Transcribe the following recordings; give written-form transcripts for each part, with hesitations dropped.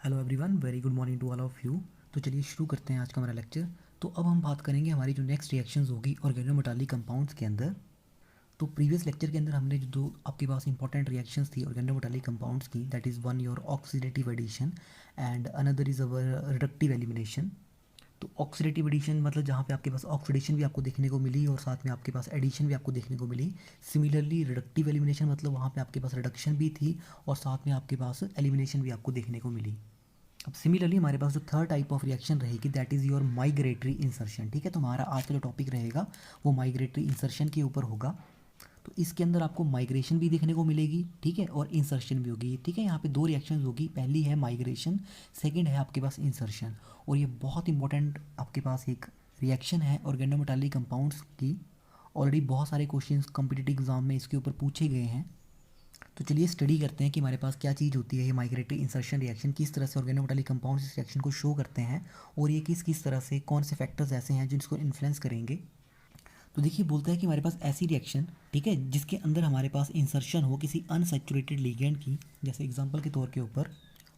Hello everyone, very good morning to all of you. तो चलिए शुरू करते हैं आज का हमारा लेक्चर। तो अब हम बात करेंगे हमारी जो नेक्स्ट रिएक्शंस होगी ऑर्गेनोमेटालिक कंपाउंड्स के अंदर। तो प्रीवियस लेक्चर के अंदर हमने जो दो आपके पास इंपॉर्टेंट रिएक्शंस थी ऑर्गेनोमेटालिक कंपाउंड्स की, that is one your oxidative addition and another is our reductive elimination. तो ऑक्सीडेटिव एडिशन मतलब जहाँ पे आपके पास ऑक्सीडेशन भी आपको देखने को मिली और साथ में आपके पास एडिशन भी आपको देखने को मिली। सिमिलरली रिडक्टिव एलिमिनेशन मतलब वहाँ पे आपके पास रिडक्शन भी थी और साथ में आपके पास एलिमिनेशन भी आपको देखने को मिली। अब सिमिलरली हमारे पास जो थर्ड टाइप ऑफ रिएक्शन रहेगी that is your migratory insertion. ठीक है, तो हमारा आज का जो टॉपिक रहेगा वो माइग्रेटरी इंसर्शन के ऊपर होगा। तो इसके अंदर आपको माइग्रेशन भी देखने को मिलेगी, ठीक है, और इंसर्शन भी होगी। ठीक है, यहाँ पे दो रिएक्शंस होगी, पहली है माइग्रेशन, सेकंड है आपके पास इंसर्शन। और ये बहुत इंपॉर्टेंट आपके पास एक रिएक्शन है ऑर्गेनोमेटालिक कंपाउंड्स की। ऑलरेडी बहुत सारे क्वेश्चंस कॉम्पिटिटिव एग्जाम में इसके ऊपर पूछे गए हैं। तो चलिए स्टडी करते हैं कि हमारे पास क्या चीज़ होती है ये माइग्रेटरी इंसर्शन रिएक्शन, किस तरह से ऑर्गेनोमेटालिक कंपाउंड्स इस रिएक्शन को शो करते हैं और ये किस किस तरह से कौन से फैक्टर्स ऐसे हैं जिनको इन्फ्लुएंस करेंगे। तो देखिए बोलता है कि हमारे पास ऐसी रिएक्शन, ठीक है, जिसके अंदर हमारे पास इंसर्शन हो किसी अनसैचुरेटेड लिगेंड की। जैसे एग्जांपल के तौर के ऊपर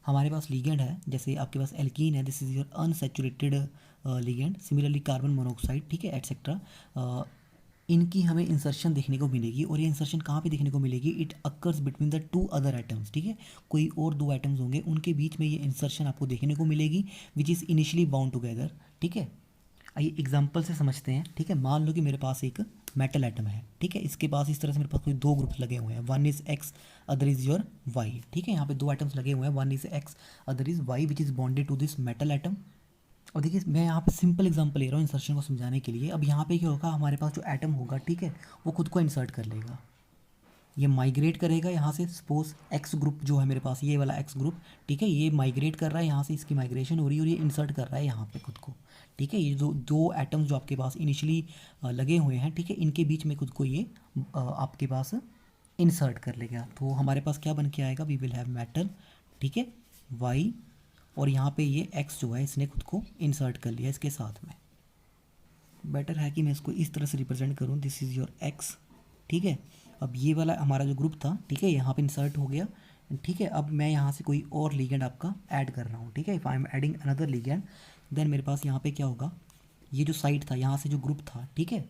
हमारे पास लिगेंड है, जैसे आपके पास एल्कीन है, this is your unsaturated ligand. Similarly carbon monoxide, ठीक है, एटसेट्रा, इनकी हमें इंसर्शन देखने को मिलेगी। और ये इंसर्शन कहाँ पे देखने को मिलेगी? It occurs between the two other atoms. ठीक है, कोई और दो एटम्स होंगे उनके बीच में ये इंसर्शन आपको देखने को मिलेगी which is initially bound together. ठीक है, आइए एग्जांपल से समझते हैं। ठीक है, मान लो कि मेरे पास एक मेटल एटम है, ठीक है, इसके पास इस तरह से मेरे पास कोई दो ग्रुप्स लगे हुए हैं, one is X other is your Y. ठीक है, यहाँ पे दो एटम्स लगे हुए हैं, one is X other is Y which is bonded to this metal atom. और देखिए मैं यहाँ पे सिंपल एग्जांपल ले रहा हूँ इंसर्शन को समझाने के लिए। अब यहाँ पे क्या होगा, हमारे पास जो एटम होगा, ठीक है, वो खुद को इंसर्ट कर लेगा, ये माइग्रेट करेगा यहाँ से। सपोज एक्स ग्रुप जो है मेरे पास, ये वाला एक्स ग्रुप, ठीक है, ये माइग्रेट कर रहा है यहाँ से, इसकी माइग्रेशन हो रही है और ये इंसर्ट कर रहा है यहाँ पे खुद को। ठीक है, ये जो दो एटम्स जो आपके पास इनिशियली लगे हुए हैं, ठीक है, इनके बीच में खुद को ये आपके पास इंसर्ट कर लेगा। तो हमारे पास क्या बन के आएगा? वी विल हैव मेटल, ठीक है, वाई, और यहाँ पे ये एक्स जो है इसने खुद को इंसर्ट कर लिया इसके साथ में। बेटर है कि मैं इसको इस तरह से रिप्रेजेंट करूँ, दिस इज़ योर एक्स। ठीक है, अब ये वाला हमारा जो ग्रुप था, ठीक है, यहाँ पे इंसर्ट हो गया। ठीक है, अब मैं यहाँ से कोई और लिगेंड आपका ऐड कर रहा हूँ। ठीक है, if I am adding another ligand then मेरे पास यहाँ पे क्या होगा, ये जो साइड था यहाँ से जो ग्रुप था, ठीक है,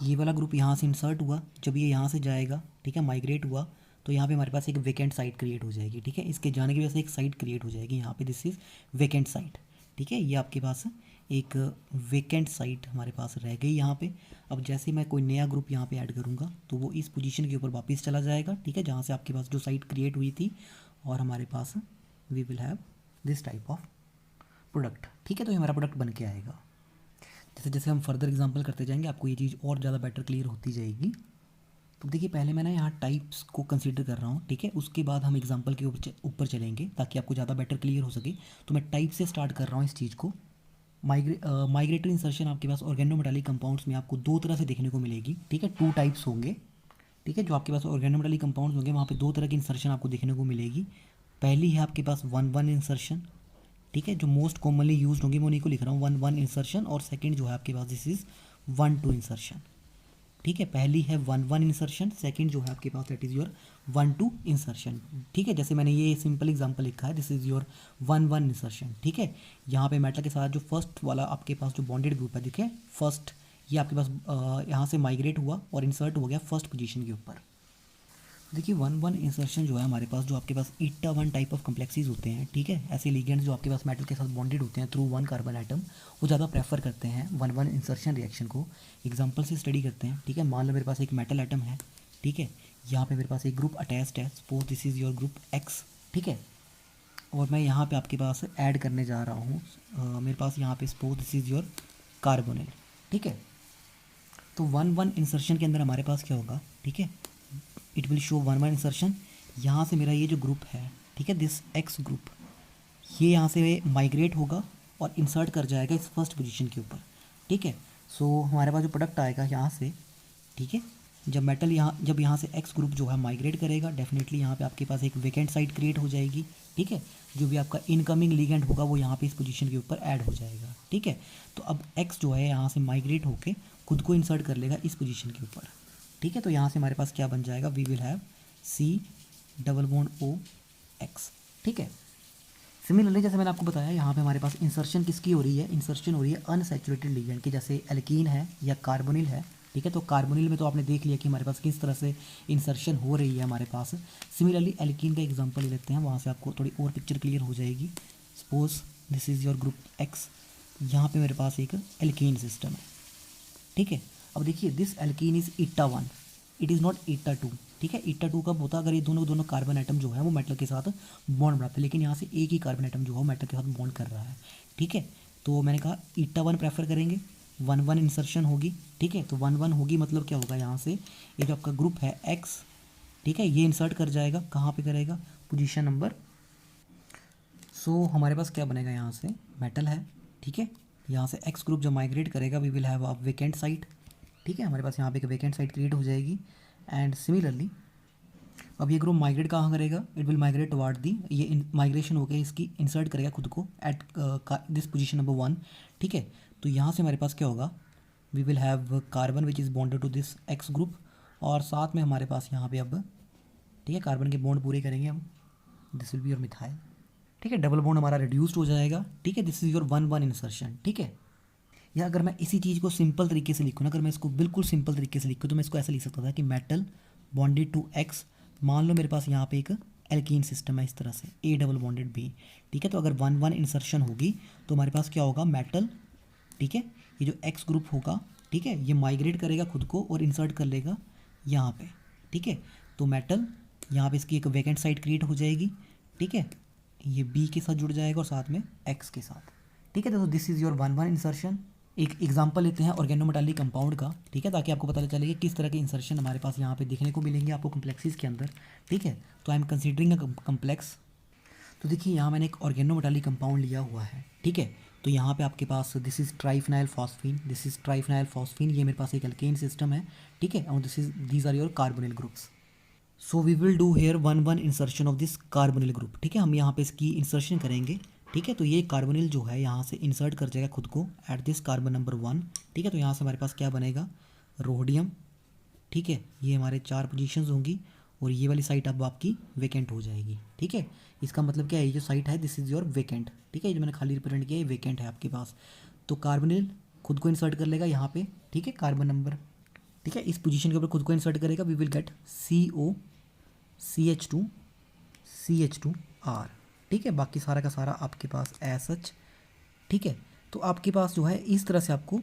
ये वाला ग्रुप यहाँ से इंसर्ट हुआ, जब ये यहाँ से जाएगा, ठीक है, माइग्रेट हुआ, तो यहाँ पे हमारे पास एक वेकेंट साइट क्रिएट हो जाएगी। ठीक है, इसके जाने की वजह से एक साइट क्रिएट हो जाएगी यहाँ पे, दिस इज़ वेकेंट साइट। ठीक है, ये आपके पास एक वेकेंट साइट हमारे पास रह गई यहाँ पे। अब जैसे मैं कोई नया ग्रुप यहाँ पे ऐड करूँगा तो वो इस पोजीशन के ऊपर वापस चला जाएगा, ठीक है, जहाँ से आपके पास जो साइट क्रिएट हुई थी, और हमारे पास we will have this type of product. ठीक है, तो ये हमारा प्रोडक्ट बन के आएगा। जैसे जैसे हम फर्दर एग्जांपल करते जाएंगे आपको ये चीज़ और ज़्यादा बेटर क्लियर होती जाएगी। तो देखिए पहले मैं ना यहाँ टाइप्स को कंसीडर कर रहा हूँ, ठीक है, उसके बाद हम एग्जांपल के ऊपर चलेंगे ताकि आपको ज़्यादा बेटर क्लियर हो सके। तो मैं टाइप से स्टार्ट कर रहा हूँ इस चीज़ को। माइग्रेटरी इंसर्शन आपके पास ऑर्गेनोमेटालिक कंपाउंड्स में आपको दो तरह से देखने को मिलेगी। ठीक है, टू टाइप्स होंगे। ठीक है, जो आपके पास ऑर्गेनोमेटालिक कंपाउंड्स होंगे वहाँ पे दो तरह की इंसर्शन आपको देखने को मिलेगी। पहली है आपके पास वन वन इंसर्शन, ठीक है, जो मोस्ट कॉमनली यूज होंगी मैं उन्हीं को लिख रहा हूँ, वन वन इंसर्शन। और सेकंड जो है आपके पास this is one two insertion. ठीक है, पहली है वन वन इंसर्शन, सेकंड जो है आपके पास that is your one two insertion. ठीक है, जैसे मैंने ये सिंपल एग्जांपल लिखा है, this is your one one insertion. ठीक है, यहाँ पे मेटल के साथ जो फर्स्ट वाला आपके पास जो बॉन्डेड ग्रुप है, देखिए फर्स्ट, ये आपके पास यहाँ से माइग्रेट हुआ और इंसर्ट हो गया फर्स्ट पोजीशन के ऊपर। देखिए वन वन इंसर्शन जो है हमारे पास, जो आपके पास ईटा वन टाइप ऑफ कम्प्लेक्सीज होते हैं, ठीक है, ऐसे लिगेंड्स जो आपके पास मेटल के साथ बॉन्डेड होते हैं थ्रू वन कार्बन एटम, वो ज़्यादा प्रेफर करते हैं वन वन इंसर्शन रिएक्शन को। एग्जांपल से स्टडी करते हैं। ठीक है, मान लो मेरे पास एक मेटल एटम है, ठीक है, यहाँ पे मेरे पास एक ग्रुप अटैच्ड है, suppose this is your group X. ठीक है, और मैं यहाँ पे आपके पास ऐड करने जा रहा हूँ मेरे पास यहाँ पे suppose this is your carbonyl. ठीक है, तो वन वन इंसर्शन के अंदर हमारे पास क्या होगा, ठीक है, it will show one one insertion. यहाँ से मेरा ये जो ग्रुप है, ठीक है, दिस एक्स ग्रुप, ये यहाँ से माइग्रेट होगा और इंसर्ट कर जाएगा इस फर्स्ट पोजीशन के ऊपर। ठीक है, सो हमारे पास जो प्रोडक्ट आएगा यहाँ से, ठीक है, जब यहाँ से एक्स ग्रुप जो है माइग्रेट करेगा, डेफिनेटली यहाँ पे आपके पास एक वेकेंट साइट क्रिएट हो जाएगी। ठीक है, जो भी आपका इनकमिंग लिगेंड होगा वो यहाँ पे इस पोजीशन के ऊपर ऐड हो जाएगा। ठीक है, तो अब एक्स जो है यहाँ से माइग्रेट होके खुद को इंसर्ट कर लेगा इस पोजीशन के ऊपर। ठीक है, तो यहाँ से हमारे पास क्या बन जाएगा, we will have C double bond O X. ठीक है, सिमिलरली जैसे मैंने आपको बताया यहाँ पे हमारे पास इंसर्शन किसकी हो रही है, इंसर्शन हो रही है अनसैचुरेटेड लिगेंड की, जैसे एल्कीन है या कार्बोनिल है, ठीक है। तो कार्बोनिल में तो आपने देख लिया कि हमारे पास किस तरह से इंसर्शन हो रही है हमारे पास। सिमिलरली एल्कीन का एग्जांपल ले लेते हैं, वहाँ से आपको थोड़ी और पिक्चर क्लियर हो जाएगी। Suppose this is your group x, यहाँ पे मेरे पास एक एल्कीन सिस्टम है, ठीक है। अब देखिए this alkene is eta 1, it is not eta 2, ठीक है। ईटा 2 कब होता है, अगर ये दोनों दोनों कार्बन आइटम जो है वो मेटल के साथ बॉन्ड बनाते हैं, लेकिन यहाँ से एक ही कार्बन आइटम जो है मेटल के साथ बॉन्ड कर रहा है, ठीक है। तो मैंने कहा ईटा 1 प्रेफर करेंगे, 1 1 इंसर्शन होगी, ठीक है। तो 1 1 होगी मतलब क्या होगा, यहाँ से ये जो आपका ग्रुप है एक्स, ठीक है, ये इंसर्ट कर जाएगा, कहाँ पे करेगा, पोजीशन नंबर। सो हमारे पास क्या बनेगा, यहाँ से मेटल है, ठीक है। यहाँ से एक्स ग्रुप जब माइग्रेट करेगा we will have a vacant site, ठीक है। हमारे पास यहाँ पे एक वेकेंट साइट क्रिएट हो जाएगी। एंड सिमिलरली अब ये ग्रुप माइग्रेट कहाँ करेगा, it will migrate toward the, ये माइग्रेशन हो गया, इसकी इंसर्ट करेगा खुद को एट दिस पोजीशन नंबर 1, ठीक है। तो यहाँ से हमारे पास क्या होगा, we will have carbon which is bonded to this X group, और साथ में हमारे पास यहाँ पे अब, ठीक है, कार्बन के बॉन्ड पूरे करेंगे हम, this will be your methyl, ठीक है। डबल बॉन्ड हमारा रिड्यूस्ड हो जाएगा, ठीक है। दिस इज़ योर 1 1 इंसर्शन, ठीक है। या अगर मैं इसी चीज़ को सिंपल तरीके से लिखूँ ना, अगर मैं इसको बिल्कुल सिंपल तरीके से लिखूँ तो मैं इसको ऐसा लिख सकता था कि मेटल बॉन्डेड टू एक्स, मान लो मेरे पास यहाँ पे एक एल्कीन सिस्टम है इस तरह से, ए डबल बॉन्डेड बी, ठीक है। तो अगर 1 1 इंसर्शन होगी तो हमारे पास क्या होगा, मेटल, ठीक है, ये जो एक्स ग्रुप होगा, ठीक है, ये माइग्रेट करेगा खुद को और इंसर्ट कर लेगा यहाँ पे, ठीक है। तो मेटल यहाँ पे इसकी एक वैकेंट साइट क्रिएट हो जाएगी, ठीक है, ये बी के साथ जुड़ जाएगा और साथ में एक्स के साथ, ठीक है। तो दिस इज़ योर 1 1 इंसर्शन। एक एग्जांपल लेते हैं ऑर्गेनोमेटालिक कंपाउंड का, ठीक है, ताकि आपको पता चले कि किस तरह के इंसर्शन हमारे पास यहाँ पे देखने को मिलेंगे आपको कम्प्लेक्सेस के अंदर, ठीक है। तो I am considering a complex. तो देखिए यहाँ मैंने एक ऑर्गेनोमेटालिक कंपाउंड लिया हुआ है, ठीक है। तो यहाँ पे आपके पास this is triphenyl phosphine, this is triphenyl phosphine, ये मेरे पास एक एल्केन सिस्टम है, ठीक है। और these are your carbonyl groups. So we will do here 1 1 insertion of this carbonyl group, ठीक है। हम यहाँ पे इसकी इंसर्शन करेंगे, ठीक है। तो ये कार्बोनिल जो है यहाँ से इंसर्ट कर जाएगा खुद को एट दिस कार्बन नंबर 1, ठीक है। तो यहाँ से हमारे पास क्या बनेगा, रोडियम, ठीक है। ये हमारे 4 पोजीशंस होंगी और ये वाली साइट अब आपकी वेकेंट हो जाएगी, ठीक है। इसका मतलब क्या है, ये जो साइट है दिस इज़ योर वेकेंट, ठीक है। ये जो मैंने खाली रिप्रेजेंट किया है ये वेकेंट है आपके पास। तो कार्बोनिल खुद को इंसर्ट कर लेगा यहाँ पे, ठीक है, कार्बन नंबर, ठीक है, इस पोजीशन के ऊपर खुद को इंसर्ट करेगा, we will get CO CH2 CH2R, ठीक है। बाकी सारा का सारा आपके पास SH, ठीक है। तो आपके पास जो है इस तरह से आपको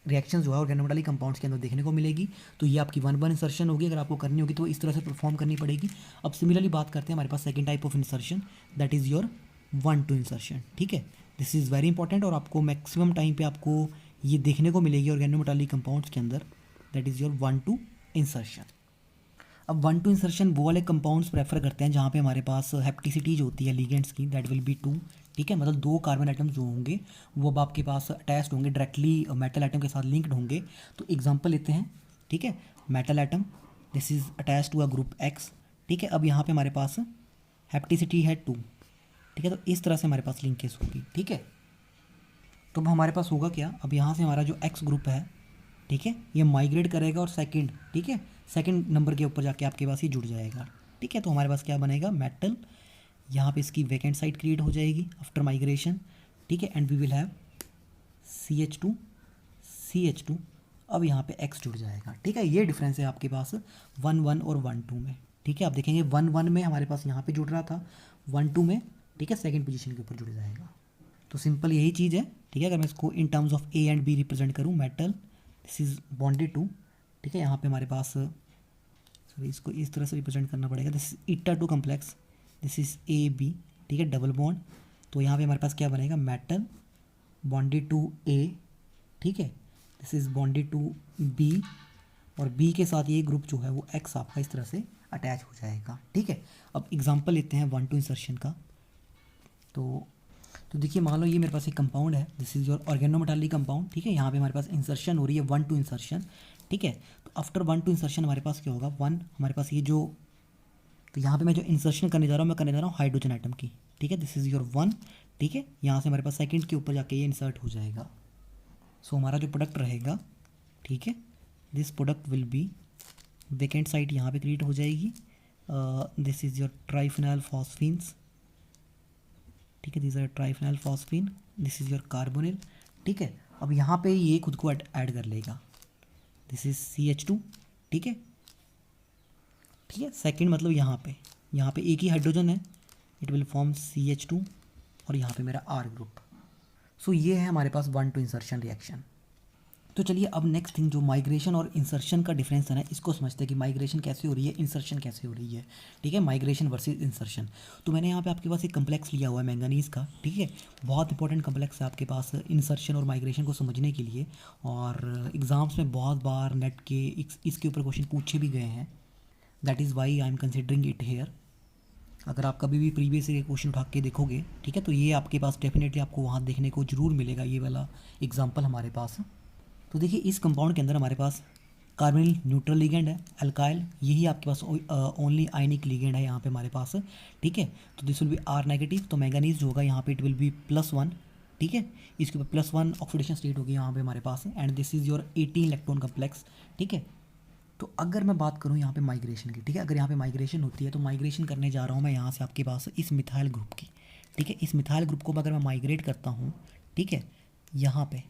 रिएक्शन जो है ऑर्गेनोमेटालिक कंपाउंड्स के अंदर देखने को मिलेगी। तो ये आपकी 1 1 इंसर्शन होगी, अगर आपको करनी होगी तो इस तरह से परफॉर्म करनी पड़ेगी। अब सिमिलरली बात करते हैं हमारे पास second type of insertion, that is your 1 2 insertion, ठीक है। दिस इज़ वेरी इंपॉर्टेंट और आपको मैक्सिमम टाइम पे आपको ये देखने को मिलेगी ऑर्गेनोमेटालिक कंपाउंड्स के अंदर, दैट इज़ योर 1 2 इंसर्शन। अब 1 2 इंसर्शन वो वाले कंपाउंड्स प्रेफर करते हैं जहाँ पे हमारे पास हेप्टिसिटी जो होती है लिगेंड्स की, दैट विल बी 2, ठीक है। मतलब 2 कार्बन आइटम्स जो होंगे वो अब आपके पास अटैच्ड होंगे, डायरेक्टली मेटल आइटम के साथ लिंक्ड होंगे। तो एग्जांपल लेते हैं, ठीक है, metal atom this is attach to a group X, ठीक है। अब यहाँ पे हमारे पास हेप्टिसिटी है 2, ठीक है। तो इस तरह से हमारे पास लिंकेज होगी, ठीक है। तो अब हमारे पास होगा क्या, अब यहाँ से हमारा जो एक्स ग्रुप है, ठीक है, ये माइग्रेट करेगा और सेकंड, ठीक है, सेकंड नंबर के ऊपर जाके आपके पास ये जुड़ जाएगा, ठीक है। तो हमारे पास क्या बनेगा, मेटल, यहाँ पे इसकी वैकेंट साइट क्रिएट हो जाएगी आफ्टर माइग्रेशन, ठीक है। And we will have CH2 CH2, अब यहाँ पे X जुड़ जाएगा, ठीक है। ये डिफरेंस है आपके पास 1 1 और 1 2 में, ठीक है। आप देखेंगे 1 1 में हमारे पास यहाँ पे जुड़ रहा था, 1 2 में, ठीक है, सेकंड पोजीशन के ऊपर जुड़ जाएगा। तो सिंपल यही चीज़ है, ठीक है। अगर मैं इसको in terms of A and B represent करूँ, metal this is bonded to, ठीक है, यहाँ पे हमारे पास, सॉरी इसको इस तरह से रिप्रेजेंट करना पड़ेगा, this is eta 2 complex, this is AB, ठीक है, डबल बॉन्ड। तो यहाँ पे हमारे पास क्या बनेगा, मेटल बॉन्डेड टू A, ठीक है, this is bonded to B, और B के साथ ये ग्रुप जो है वो X आपका इस तरह से अटैच हो जाएगा, ठीक है। अब एग्जांपल लेते हैं 1 2 इंसर्शन का। तो देखिए मान लो ये मेरे पास एक कंपाउंड है, this is your organometallic compound, ठीक है। यहाँ पे हमारे पास इंसर्शन हो रही है 1 2 इंसर्शन, ठीक है। तो आफ्टर 1 2 इंसर्शन हमारे पास क्या होगा, 1 हमारे पास ये जो, तो यहाँ पे मैं जो इंसर्शन करने जा रहा हूँ मैं करने जा रहा हूँ हाइड्रोजन आइटम की, ठीक है, दिस इज़ योर 1, ठीक है। यहाँ से हमारे पास सेकंड के ऊपर जाके ये इंसर्ट हो जाएगा। सो हमारा जो प्रोडक्ट रहेगा, ठीक है, this product will be, vacant site यहाँ पे क्रिएट हो जाएगी, this is your triphenyl phosphines, ठीक है, this are triphenol phosphine, this is your carbonyl. ठीक है, अब यहाँ पे ये खुद को ऐड कर लेगा, दिस इज CH2। ठीक है, ठीक है, सेकंड मतलब यहाँ पे एक ही हाइड्रोजन है, इट विल फॉर्म CH2 और यहाँ पे मेरा R ग्रुप। सो ये है हमारे पास 1-2 इंसर्शन रिएक्शन। तो चलिए अब नेक्स्ट थिंग जो माइग्रेशन और इंसर्शन का डिफरेंस है ना, इसको समझते हैं कि माइग्रेशन कैसे हो रही है, इंसर्शन कैसे हो रही है। ठीक है, माइग्रेशन वर्सेस इंसर्शन। तो मैंने यहाँ पे आपके पास एक कम्प्लेक्स लिया हुआ है मैंगनीज़ का। ठीक है, बहुत इंपॉर्टेंट कम्प्लेक्स है आपके पास इंसर्शन और माइग्रेशन को समझने के लिए, और एग्ज़ाम्स में बहुत बार नेट के इसके ऊपर क्वेश्चन पूछे भी गए हैं। That is why I am considering it here. अगर आप कभी भी प्रीवियस ईयर क्वेश्चन उठा के देखोगे, ठीक है, तो ये आपके पास डेफिनेटली आपको वहाँ देखने को जरूर मिलेगा, ये वाला एग्जाम्पल हमारे पास। तो देखिए इस कंपाउंड के अंदर हमारे पास कार्बोनिल न्यूट्रल लिगेंड है, अल्काइल यही आपके पास ओनली आयनिक लिगेंड है यहाँ पे हमारे पास। ठीक है, तो this will be R negative, तो मैंगनीज जो होगा यहाँ पे इट विल बी +1। ठीक है, इसके ऊपर +1 ऑक्सीडेशन स्टेट होगी यहाँ पे हमारे पास, and this is your 18 electron complex. ठीक है, तो अगर मैं बात करूँ यहाँ पे माइग्रेशन की, ठीक है, अगर यहाँ पे माइग्रेशन होती है तो माइग्रेशन करने जा रहा हूँ मैं यहाँ से आपके पास इस मिथाइल ग्रुप की। ठीक है, इस मिथाइल ग्रुप को अगर मैं माइग्रेट करता हूँ, ठीक है, यहाँ पे,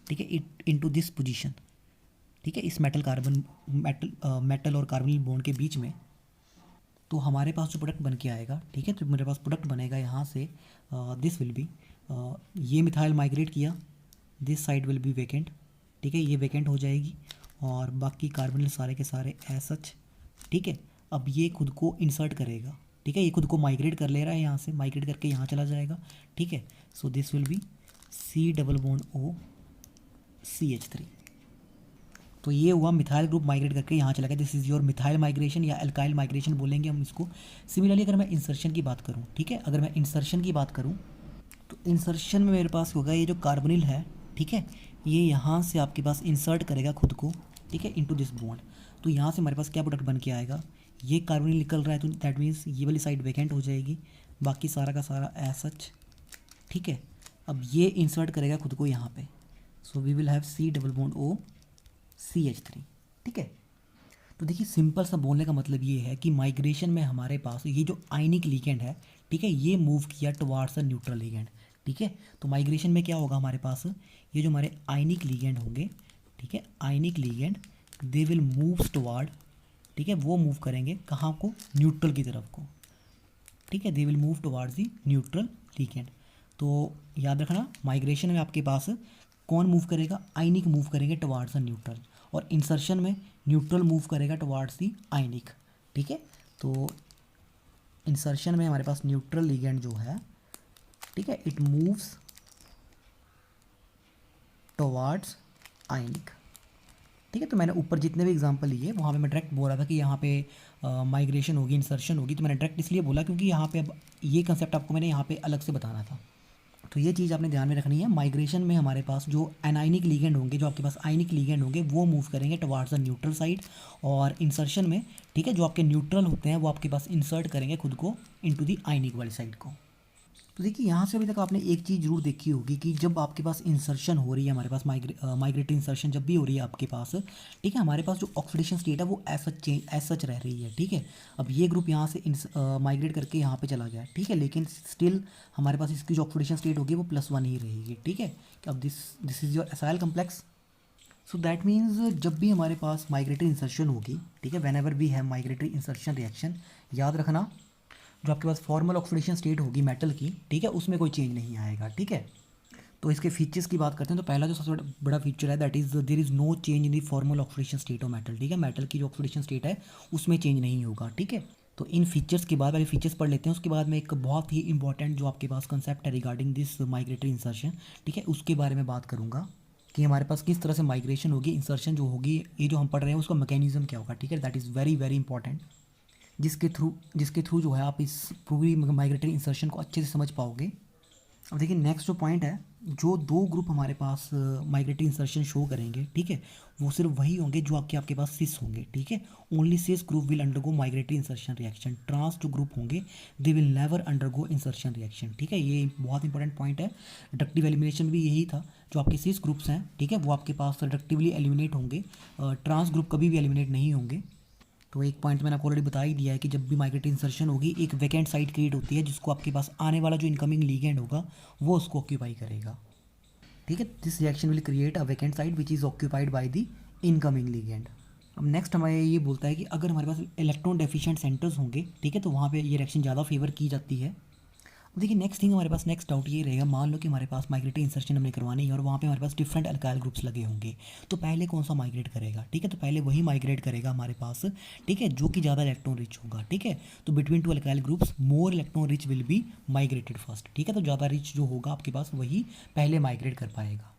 ठीक है, इनटू दिस पोजीशन। ठीक है, इस मेटल और कार्बोनिल बॉन्ड के बीच में, तो हमारे पास जो प्रोडक्ट बन के आएगा, ठीक है, तो मेरे पास प्रोडक्ट बनेगा यहाँ से, दिस विल बी, ये मिथाइल माइग्रेट किया, this side will be vacant. ठीक है, ये वेकेंट हो जाएगी और बाकी कार्बोनिल सारे के सारे एज सच। ठीक है, अब ये खुद को इंसर्ट करेगा। ठीक है, ये खुद को माइग्रेट कर ले रहा है, यहाँ से माइग्रेट करके यहाँ चला जाएगा। ठीक है, so this will be C+O CH3। तो ये हुआ मिथाइल ग्रुप माइग्रेट करके यहाँ चला गया, this is your methyl migration या अल्काइल माइग्रेशन बोलेंगे हम इसको। सिमिलरली अगर मैं इंसर्शन की बात करूँ, ठीक है, अगर मैं इंसर्शन की बात करूँ तो इंसर्शन में मेरे पास होगा ये जो कार्बोनिल है, ठीक है, ये यहाँ से आपके पास इंसर्ट करेगा खुद को, ठीक है, इनटू दिस बॉन्ड। तो यहाँ से हमारे पास क्या प्रोडक्ट बन के आएगा, ये कार्बोनिल निकल रहा है, तो दैट मीन्स ये वाली साइड वेकेंट हो जाएगी, बाकी सारा का सारा एज सच। ठीक है, अब ये इंसर्ट करेगा खुद को यहाँ पे, सो we will have C+O CH3। ठीक है, तो देखिए सिंपल सा बोलने का मतलब ये है कि माइग्रेशन में हमारे पास ये जो आयनिक लिगेंड है, ठीक है, ये मूव किया टुवार्ड्स अ न्यूट्रल लिगेंड। ठीक है, तो माइग्रेशन में क्या होगा हमारे पास, ये जो हमारे आयनिक लिगेंड होंगे, ठीक है, ionic ligand they will move toward, ठीक है, वो मूव करेंगे कहाँ को, न्यूट्रल की तरफ को। ठीक है, दे will move towards the neutral ligand. तो याद रखना माइग्रेशन में आपके पास कौन मूव करेगा, आयनिक मूव करेंगे टुवार्ड्स द न्यूट्रल, और इंसर्शन में न्यूट्रल मूव करेगा टुवार्ड्स दी आयनिक। ठीक है, तो इंसर्शन में हमारे पास न्यूट्रल लिगेंड जो है, ठीक है, इट मूव्स टुवार्ड्स आयनिक। ठीक है, तो मैंने ऊपर जितने भी एग्जांपल लिए वहाँ पे मैं डायरेक्ट बोल रहा था कि यहाँ पे माइग्रेशन होगी, इंसर्शन होगी, तो मैंने डायरेक्ट इसलिए बोला क्योंकि यहाँ पे अब ये कंसेप्ट आपको मैंने यहाँ पे अलग से बताना था। तो ये चीज़ आपने ध्यान में रखनी है, माइग्रेशन में हमारे पास जो एनाइनिक लिगेंड होंगे, जो आपके पास आयनिक लिगेंड होंगे, वो मूव करेंगे टुवार्ड्स द न्यूट्रल साइड, और इंसर्शन में, ठीक है, जो आपके न्यूट्रल होते हैं वो आपके पास इंसर्ट करेंगे खुद को इनटू द आयनिक वाली साइड को। तो देखिए यहाँ से अभी तक आपने एक चीज़ जरूर देखी होगी कि जब आपके पास इंसर्शन हो रही है, हमारे पास माइग्रेटरी इंसर्शन जब भी हो रही है आपके पास, ठीक है, हमारे पास जो ऑक्सीडेशन स्टेट है वो एज सच रह रही है। ठीक है, अब ये ग्रुप यहाँ से माइग्रेट करके यहाँ पे चला गया, ठीक है, लेकिन स्टिल हमारे पास इसकी जो ऑक्सीडेशन स्टेट होगी वो +1 ही रहेगी। ठीक है, अब this is your acyl complex. So that means जब भी हमारे पास माइग्रेटरी इंसर्शन होगी, ठीक है, whenever we have migratory insertion reaction, याद रखना जो आपके पास फॉर्मल ऑक्सीडेशन स्टेट होगी मेटल की, ठीक है, उसमें कोई चेंज नहीं आएगा। ठीक है, तो इसके फीचर्स की बात करते हैं, तो पहला जो सबसे बड़ा फीचर है that is there is no change in the formal oxidation state of metal. ठीक है, मेटल की जो ऑक्सीडेशन स्टेट है उसमें चेंज नहीं होगा। ठीक है, तो इन फीचर्स के बाद पहले फीचर्स पढ़ लेते हैं, उसके बाद में एक बहुत ही इंपॉर्टेंट जो आपके पास कंसेप्ट है रिगार्डिंग दिस माइग्रेटरी इंसर्शन, ठीक है, उसके बारे में बात करूँगा कि हमारे पास किस तरह से माइग्रेशन होगी, इंसर्शन जो होगी, ये जो हम पढ़ रहे हैं उसका मैकेनिज्म क्या होगा। ठीक है, that is very very important, जिसके थ्रू जो है आप इस पूरी माइग्रेटरी इंसर्शन को अच्छे से समझ पाओगे। अब देखिए नेक्स्ट जो पॉइंट है, जो दो ग्रुप हमारे पास माइग्रेटरी इंसर्शन शो करेंगे, ठीक है, वो सिर्फ वही होंगे जो आपके पास सिस होंगे। ठीक है, only cis group will undergo migratory insertion reaction, trans जो ग्रुप होंगे they will never undergo insertion reaction. ठीक है, ये बहुत इंपॉर्टेंट पॉइंट है। रिडक्टिव एलिमिनेशन भी यही था, जो आपके सिस ग्रुप्स हैं, ठीक है, वो आपके पास रिडक्टिवली एलिमिनेट होंगे, ट्रांस ग्रुप कभी भी एलिमिनेट नहीं होंगे। तो एक पॉइंट मैंने आपको ऑलरेडी बता ही दिया है कि जब भी माइग्रेट इंसर्शन होगी एक वैकेंट साइट क्रिएट होती है जिसको आपके पास आने वाला जो इनकमिंग लिगेंड होगा वो उसको ऑक्यूपाई करेगा। ठीक है, this reaction will create a vacant site which is occupied by the incoming ligand. अब नेक्स्ट हमारे ये बोलता है कि अगर हमारे पास इलेक्ट्रॉन डेफिशिएंट सेंटर्स होंगे, ठीक है, तो वहाँ पे ये रिएक्शन ज़्यादा फेवर की जाती है। अब देखिए नेक्स्ट थिंग हमारे पास नेक्स्ट डाउट ये रहेगा, मान लो कि हमारे पास माइग्रेटरी इंसर्शन हमने करवानी है और वहाँ पे हमारे पास डिफरेंट अल्काइल ग्रुप्स लगे होंगे, तो पहले कौन सा माइग्रेट करेगा? ठीक है, तो पहले वही माइग्रेट करेगा हमारे पास, ठीक है, जो कि ज़्यादा इलेक्ट्रॉन रिच होगा। ठीक है, तो between two alkyl groups more electron rich will be migrated first. ठीक है, तो ज़्यादा रिच जो होगा आपके पास वही पहले माइग्रेट कर पाएगा।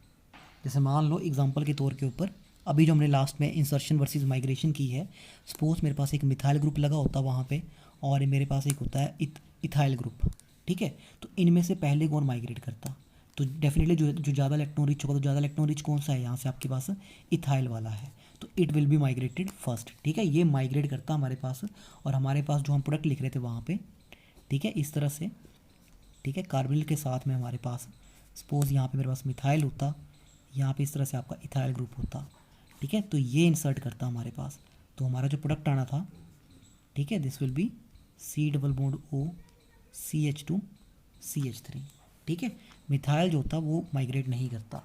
जैसे मान लो एग्जाम्पल के तौर के ऊपर अभी जो हमने लास्ट में इंसर्शन वर्सेस माइग्रेशन की है, सपोज मेरे पास एक मिथाइल ग्रुप लगा होता वहाँ पे और मेरे पास एक होता है इथाइल ग्रुप। ठीक है, तो इनमें से पहले कौन माइग्रेट करता? तो डेफिनेटली जो ज़्यादा इलेक्ट्रॉन रिच होगा, तो ज़्यादा इलेक्ट्रॉन रिच कौन सा है यहाँ से आपके पास? इथाइल वाला है, तो it will be migrated first. ठीक है, ये माइग्रेट करता हमारे पास और हमारे पास जो हम प्रोडक्ट लिख रहे थे वहाँ पे, ठीक है, इस तरह से, ठीक है, कार्बोनिल के साथ में हमारे पास सपोज यहाँ पे मेरे पास मिथाइल होता, यहाँ पे इस तरह से आपका इथाइल ग्रुप होता। ठीक है, तो ये इंसर्ट करता हमारे पास, तो हमारा जो प्रोडक्ट आना था, ठीक है, दिस विल बी CH2CH3। ठीक है, मिथाइल जो होता वो माइग्रेट नहीं करता।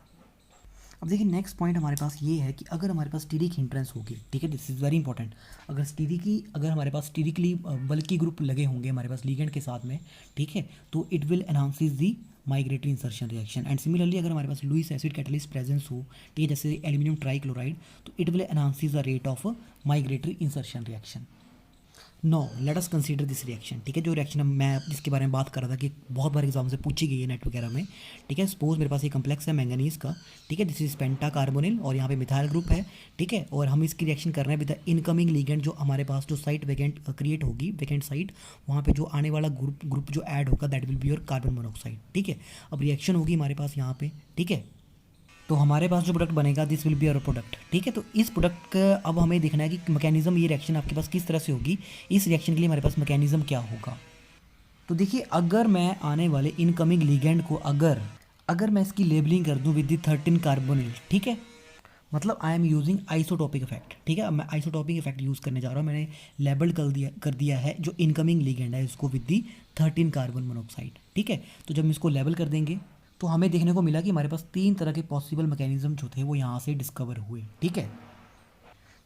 अब देखिए नेक्स्ट पॉइंट हमारे पास ये है कि अगर हमारे पास स्टीरिक हिंड्रेंस होगी, ठीक है, दिस इज़ वेरी इंपॉर्टेंट, अगर हमारे पास स्टीरिकली बल्कि ग्रुप लगे होंगे हमारे पास लिगेंड के साथ में, ठीक है, तो it will enhances the migratory insertion reaction. And similarly अगर हमारे पास लुईस एसिड कैटलिस्ट प्रेजेंस हो, ठीक है, जैसे एल्यूमिनियम ट्राइक्लोराइड, तो it will enhances the rate of migratory insertion reaction. Now let us consider this reaction. ठीक है, जो रिएक्शन मैं जिसके बारे में बात कर रहा था कि बहुत बार एग्जाम से पूछी गई है नेट वगैरह में। ठीक है, सपोज मेरे पास ये कम्प्लेक्स है मैंगनीज का, ठीक है, दिस इज पेंटा कार्बोनिल और यहाँ पे मिथाइल ग्रुप है। ठीक है, और हम इसकी रिएक्शन कर रहे हैं विद द इनकमिंग लिगेंड, जो हमारे पास जो साइट वैकेंट क्रिएट होगी, वैकेंट साइट, वहाँ पे जो आने वाला ग्रुप जो ऐड होगा that will be your carbon monoxide. ठीक है, अब रिएक्शन होगी हमारे पास यहाँ पे, ठीक है, तो हमारे पास जो प्रोडक्ट बनेगा this will be our product. ठीक है, तो इस प्रोडक्ट का अब हमें देखना है कि मैकेनिज्म, ये रिएक्शन आपके पास किस तरह से होगी, इस रिएक्शन के लिए हमारे पास मैकेनिज्म क्या होगा। तो देखिए अगर मैं आने वाले इनकमिंग लिगेंड को अगर मैं इसकी लेबलिंग कर दूं विद द 13 कार्बोनिल, ठीक है, मतलब I am using isotopic effect. ठीक है, अब मैं आइसोटॉपिक इफेक्ट यूज़ करने जा रहा हूँ, मैंने लेबल कर दिया है जो इनकमिंग लिगेंड है उसको विद दी 13 कार्बन मोनोऑक्साइड। ठीक है, तो जब हम इसको लेबल कर देंगे तो हमें देखने को मिला कि हमारे पास 3 तरह के पॉसिबल मैकेनिज्म जो थे वो यहाँ से डिस्कवर हुए। ठीक है,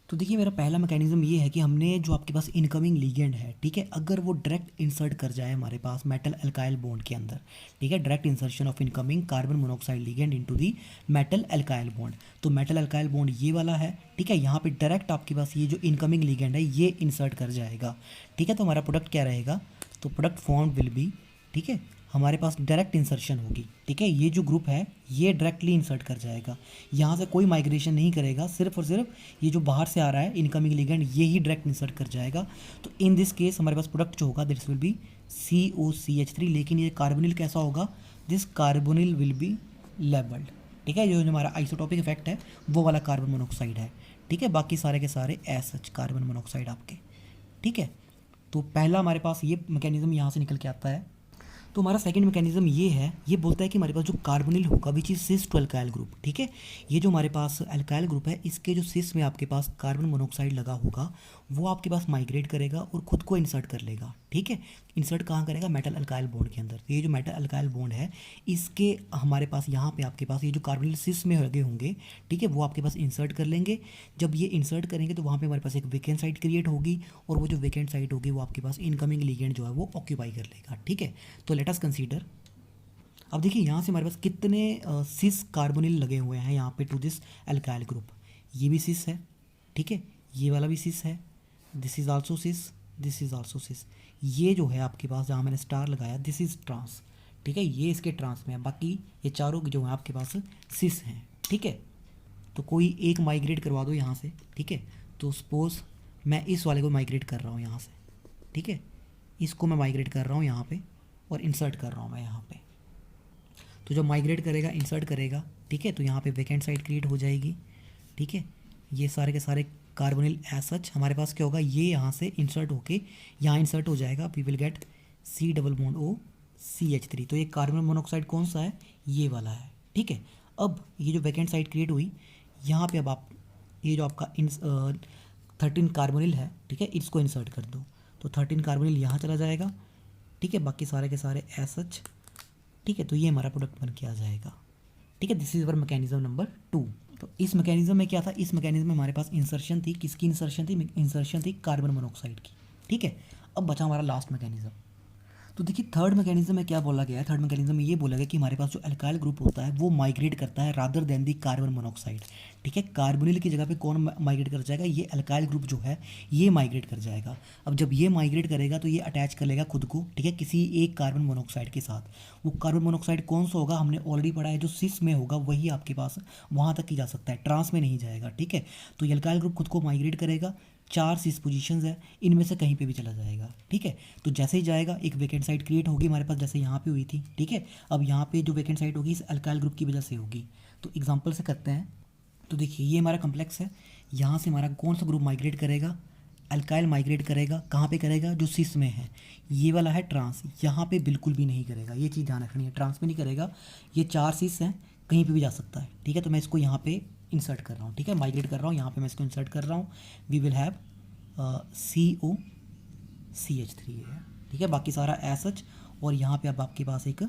तो देखिए मेरा पहला मैकेनिज्म ये है कि हमने जो आपके पास इनकमिंग लिगेंड है, ठीक है, अगर वो डायरेक्ट इंसर्ट कर जाए हमारे पास मेटल अल्काइल बॉन्ड के अंदर, ठीक है, direct insertion of incoming carbon monoxide ligand into the metal alkyl bond. तो मेटल अल्काइल बॉन्ड ये वाला है, ठीक है, यहाँ पे डायरेक्ट आपके पास ये जो इनकमिंग लिगेंड है ये इंसर्ट कर जाएगा। ठीक है, तो हमारा प्रोडक्ट क्या रहेगा, तो प्रोडक्ट फॉर्म विल बी, ठीक है, हमारे पास डायरेक्ट इंसर्शन होगी। ठीक है, ये जो ग्रुप है ये डायरेक्टली इंसर्ट कर जाएगा, यहाँ से कोई माइग्रेशन नहीं करेगा, सिर्फ और सिर्फ ये जो बाहर से आ रहा है इनकमिंग लिगेंड ये ही डायरेक्ट इंसर्ट कर जाएगा। तो इन दिस केस हमारे पास प्रोडक्ट जो होगा दिस विल बी COCH3, लेकिन ये कार्बोनिल कैसा होगा, this carbonyl will be labelled. ठीक है, जो हमारा आइसोटॉपिक इफेक्ट है वो वाला कार्बन मोनोऑक्साइड है। ठीक है, बाकी सारे के सारे एसएच कार्बन मोनोऑक्साइड आपके। ठीक है, तो पहला हमारे पास ये मैकेनिज्म यहाँ से निकल के आता है। तो हमारा सेकंड मैकेनिज्म ये है, ये बोलता है कि हमारे पास जो कार्बोनिल होगा which is cis to alkyl group. ठीक है, ये जो हमारे पास अल्काइल ग्रुप है इसके जो सिस में आपके पास कार्बन मोनोऑक्साइड लगा होगा वो आपके पास माइग्रेट करेगा और खुद को इंसर्ट कर लेगा। ठीक है, इंसर्ट कहाँ करेगा, मेटल अल्काइल बॉन्ड के अंदर। तो ये जो मेटल अल्काइल बॉन्ड है इसके हमारे पास यहाँ पे आपके पास ये जो कार्बोनिल सिस में लगे होंगे, ठीक है, वो आपके पास इंसर्ट कर लेंगे। जब ये इंसर्ट करेंगे तो वहाँ पे हमारे पास एक वेकेंट साइट क्रिएट होगी और वो जो वेकेंट साइट होगी वो आपके पास इनकमिंग लिगेंड जो है वो ऑक्यूपाई कर लेगा। ठीक है, तो लेट अस कंसीडर, अब देखिए यहाँ से हमारे पास कितने सिस कार्बोनिल लगे हुए हैं यहाँ पे टू दिस अल्काइल ग्रुप। ये भी सिस है, ठीक है, ये वाला भी सिस है, this is also cis, this is also cis. ये जो है आपके पास जहाँ मैंने स्टार लगाया दिस इज़ ट्रांस। ठीक है, ये इसके ट्रांस में है, बाकी ये चारों जो हैं आपके पास सिस हैं। ठीक है, तो कोई एक माइग्रेट करवा दो यहाँ से। ठीक है, तो सपोज मैं इस वाले को माइग्रेट कर रहा हूँ यहाँ से। ठीक है, इसको मैं माइग्रेट कर रहा हूँ यहाँ पे और इंसर्ट कर रहा हूँ मैं यहाँ पे। तो जब माइग्रेट करेगा इंसर्ट करेगा, ठीक है, तो यहाँ पे वेकेंट साइट क्रिएट हो जाएगी। ठीक है, ये सारे के सारे कार्बोनिल एज सच हमारे पास क्या होगा, ये यहाँ से इंसर्ट होके यहाँ इंसर्ट हो जाएगा, we will get C+O CH3। तो ये कार्बन मोनोऑक्साइड कौन सा है, ये वाला है। ठीक है, अब ये जो वेकेंट साइट क्रिएट हुई यहाँ पे अब आप ये जो आपका 13 कार्बोनिल है, ठीक है, इसको इंसर्ट कर दो, तो 13 कार्बोनिल यहाँ चला जाएगा, ठीक है, बाकी सारे के सारे एसएच, ठीक है, तो ये हमारा प्रोडक्ट बन के आ जाएगा, ठीक है। This is our mechanism number 2। तो इस मैकेनिज्म में क्या था, इस मैकेनिज्म में हमारे पास इंसर्शन थी, किसकी इंसर्शन थी, इंसर्शन थी कार्बन मोनोऑक्साइड की, ठीक है। अब बचा हमारा लास्ट मैकेनिज्म। तो देखिए थर्ड मैकेनिज्म में क्या बोला गया है, थर्ड मैकेनिज्म में ये बोला गया कि हमारे पास जो अल्काइल ग्रुप होता है वो माइग्रेट करता है रादर देन दी कार्बन मोनोऑक्साइड, ठीक है। कार्बोनिल की जगह पे कौन माइग्रेट कर जाएगा, ये अल्काइल ग्रुप जो है ये माइग्रेट कर जाएगा। अब जब ये माइग्रेट करेगा तो ये अटैच कर लेगा खुद को, ठीक है, किसी एक कार्बन मोनोऑक्साइड के साथ। वो कार्बन मोनोऑक्साइड कौन सा होगा, हमने ऑलरेडी पढ़ा है, जो सिस में होगा वही आपके पास वहाँ तक ही जा सकता है, ट्रांस में नहीं जाएगा, ठीक है। तो ये अल्काइल ग्रुप खुद को माइग्रेट करेगा, 4 सिस पोजीशंस है, इनमें से कहीं पे भी चला जाएगा, ठीक है। तो जैसे ही जाएगा एक वैकेंट साइट क्रिएट होगी हमारे पास, जैसे यहाँ पे हुई थी, ठीक है। अब यहाँ पे जो वैकेंट साइट होगी इस अल्काइल ग्रुप की वजह से होगी। तो एग्जांपल से करते हैं। तो देखिए ये हमारा कम्प्लेक्स है, यहाँ से हमारा कौन सा ग्रुप माइग्रेट करेगा, अल्काइल माइग्रेट करेगा, कहाँ पे करेगा, जो सिस में है, ये वाला है ट्रांस, यहाँ पे बिल्कुल भी नहीं करेगा, ये चीज़ ध्यान रखनी है, ट्रांस में नहीं करेगा। ये 4 सिस हैं, कहीं पे भी जा सकता है, ठीक है। तो मैं इसको यहाँ पे इंसर्ट कर रहा हूँ, ठीक है, माइग्रेट कर रहा हूँ, यहाँ पे मैं इसको इंसर्ट कर रहा हूँ। वी विल हैव COCH3 है, ठीक है, बाकी सारा एसएच, और यहाँ पे अब आपके पास एक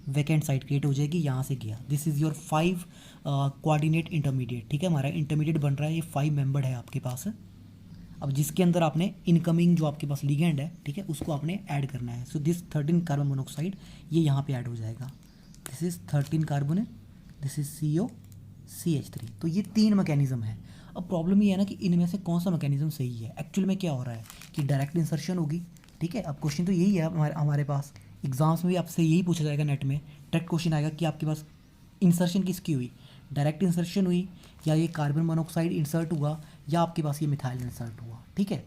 वैकेंट साइट क्रिएट हो जाएगी, यहाँ से गया। This is your 5 coordinate intermediate, ठीक है, हमारा इंटरमीडिएट बन रहा है, ये 5 मेंबर्ड है आपके पास। अब जिसके अंदर आपने इनकमिंग जो आपके पास लिगेंड है, ठीक है, उसको आपने ऐड करना है। सो दिस 13 कार्बन मोनोऑक्साइड ये यहाँ पे ऐड हो जाएगा। This is 13 carbon, this is COCH3। तो ये 3 मैकेनिज्म है। अब प्रॉब्लम ये है ना कि इनमें से कौन सा मैकेनिज्म सही है। एक्चुअल में क्या हो रहा है कि डायरेक्ट इंसर्शन होगी, ठीक है। अब क्वेश्चन तो यही है हमारे पास, एग्जाम्स में भी आपसे यही पूछा जाएगा, नेट में डायरेक्ट क्वेश्चन आएगा कि आपके पास इंसर्शन किसकी हुई, डायरेक्ट इंसर्शन हुई, या ये कार्बन मोनोऑक्साइड इंसर्ट हुआ, या आपके पास ये मिथाइल इंसर्ट हुआ, ठीक है।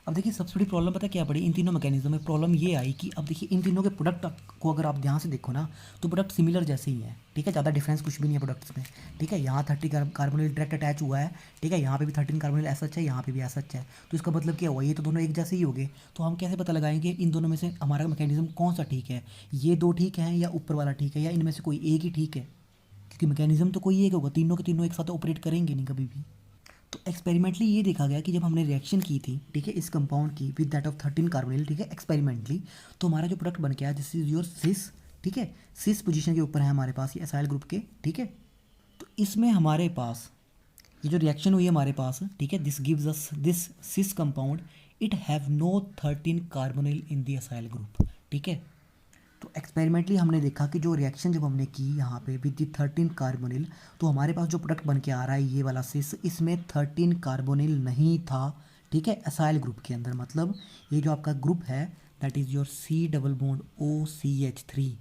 अब देखिए सबसे बड़ी प्रॉब्लम पता क्या पड़ी इन तीनों मैकेनिज्म में, प्रॉब्लम ये आई कि अब देखिए इन तीनों के प्रोडक्ट को अगर आप ध्यान से देखो ना तो प्रोडक्ट सिमिलर जैसे ही हैं, ठीक है, ज़्यादा डिफरेंस कुछ भी नहीं है प्रोडक्ट्स में, ठीक है। यहाँ 30 कार्बोनिल डायरेक्ट अटैच हुआ है, ठीक है, यहाँ पे भी 13 कार्बोनिल एसएच है, यहाँ पे भी एसएच है। तो इसका मतलब क्या हुआ, ये तो दोनों एक जैसे ही हो गए। तो हम कैसे पता लगाएंगे इन दोनों में से हमारा मैकेनिज्म कौन सा ठीक है, ये 2 ठीक है या ऊपर वाला ठीक है, या इनमें से कोई एक ही ठीक है, क्योंकि मैकेनिज्म तो कोई एक होगा, तीनों के तीनों एक साथ ऑपरेट करेंगे नहीं कभी भी। तो एक्सपेरिमेंटली ये देखा गया कि जब हमने रिएक्शन की थी, ठीक है, इस कंपाउंड की विद दैट ऑफ 13 कार्बोनिल, ठीक है, एक्सपेरिमेंटली, तो हमारा जो प्रोडक्ट बन के आया दिस इज योर सिस, ठीक है, सिस पोजीशन के ऊपर है हमारे पास ये एसाइल ग्रुप के, ठीक है। तो इसमें हमारे पास ये जो रिएक्शन हुई है हमारे पास, ठीक है, this gives us this cis compound, it have no 13 carbonyl in the acyl group, ठीक है। तो एक्सपेरिमेंटली हमने देखा कि जो रिएक्शन जब हमने की यहाँ पे विद दी 13 कार्बोनिल, तो हमारे पास जो प्रोडक्ट बन के आ रहा है ये वाला सिस, इसमें 13 कार्बोनिल नहीं था, ठीक है, एसाइल ग्रुप के अंदर। मतलब ये जो आपका ग्रुप है that is your C double bond OCH3,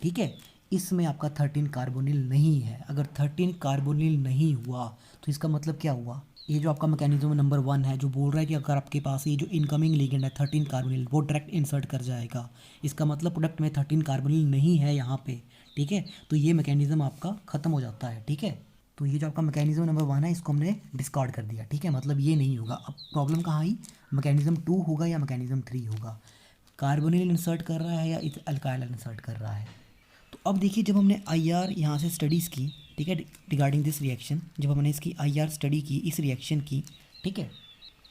ठीक है, इसमें आपका 13 कार्बोनिल नहीं है। अगर 13 कार्बोनिल नहीं हुआ तो इसका मतलब क्या हुआ, ये जो आपका मैकेनिज्म नंबर 1 है जो बोल रहा है कि अगर आपके पास ये जो इनकमिंग लिगेंड है 13 कार्बोनिल वो डायरेक्ट इंसर्ट कर जाएगा, इसका मतलब प्रोडक्ट में 13 कार्बोनिल नहीं है यहाँ पे, ठीक है। तो ये मैकेनिज्म आपका ख़त्म हो जाता है, ठीक है। तो ये जो आपका मैकेनिज्म नंबर 1 है इसको हमने डिस्कार्ड कर दिया, ठीक है, मतलब ये नहीं होगा। अब प्रॉब्लम कहाँ आई, मैकेनिज्म 2 होगा या मैकेनिज्म 3 होगा, कार्बोनिल इंसर्ट कर रहा है या अल्काइल इंसर्ट कर रहा है। तो अब देखिए जब हमने IR यहाँ से स्टडीज़ की, ठीक है, रिगार्डिंग दिस रिएक्शन, जब हमने इसकी IR स्टडी की इस रिएक्शन की, ठीक है,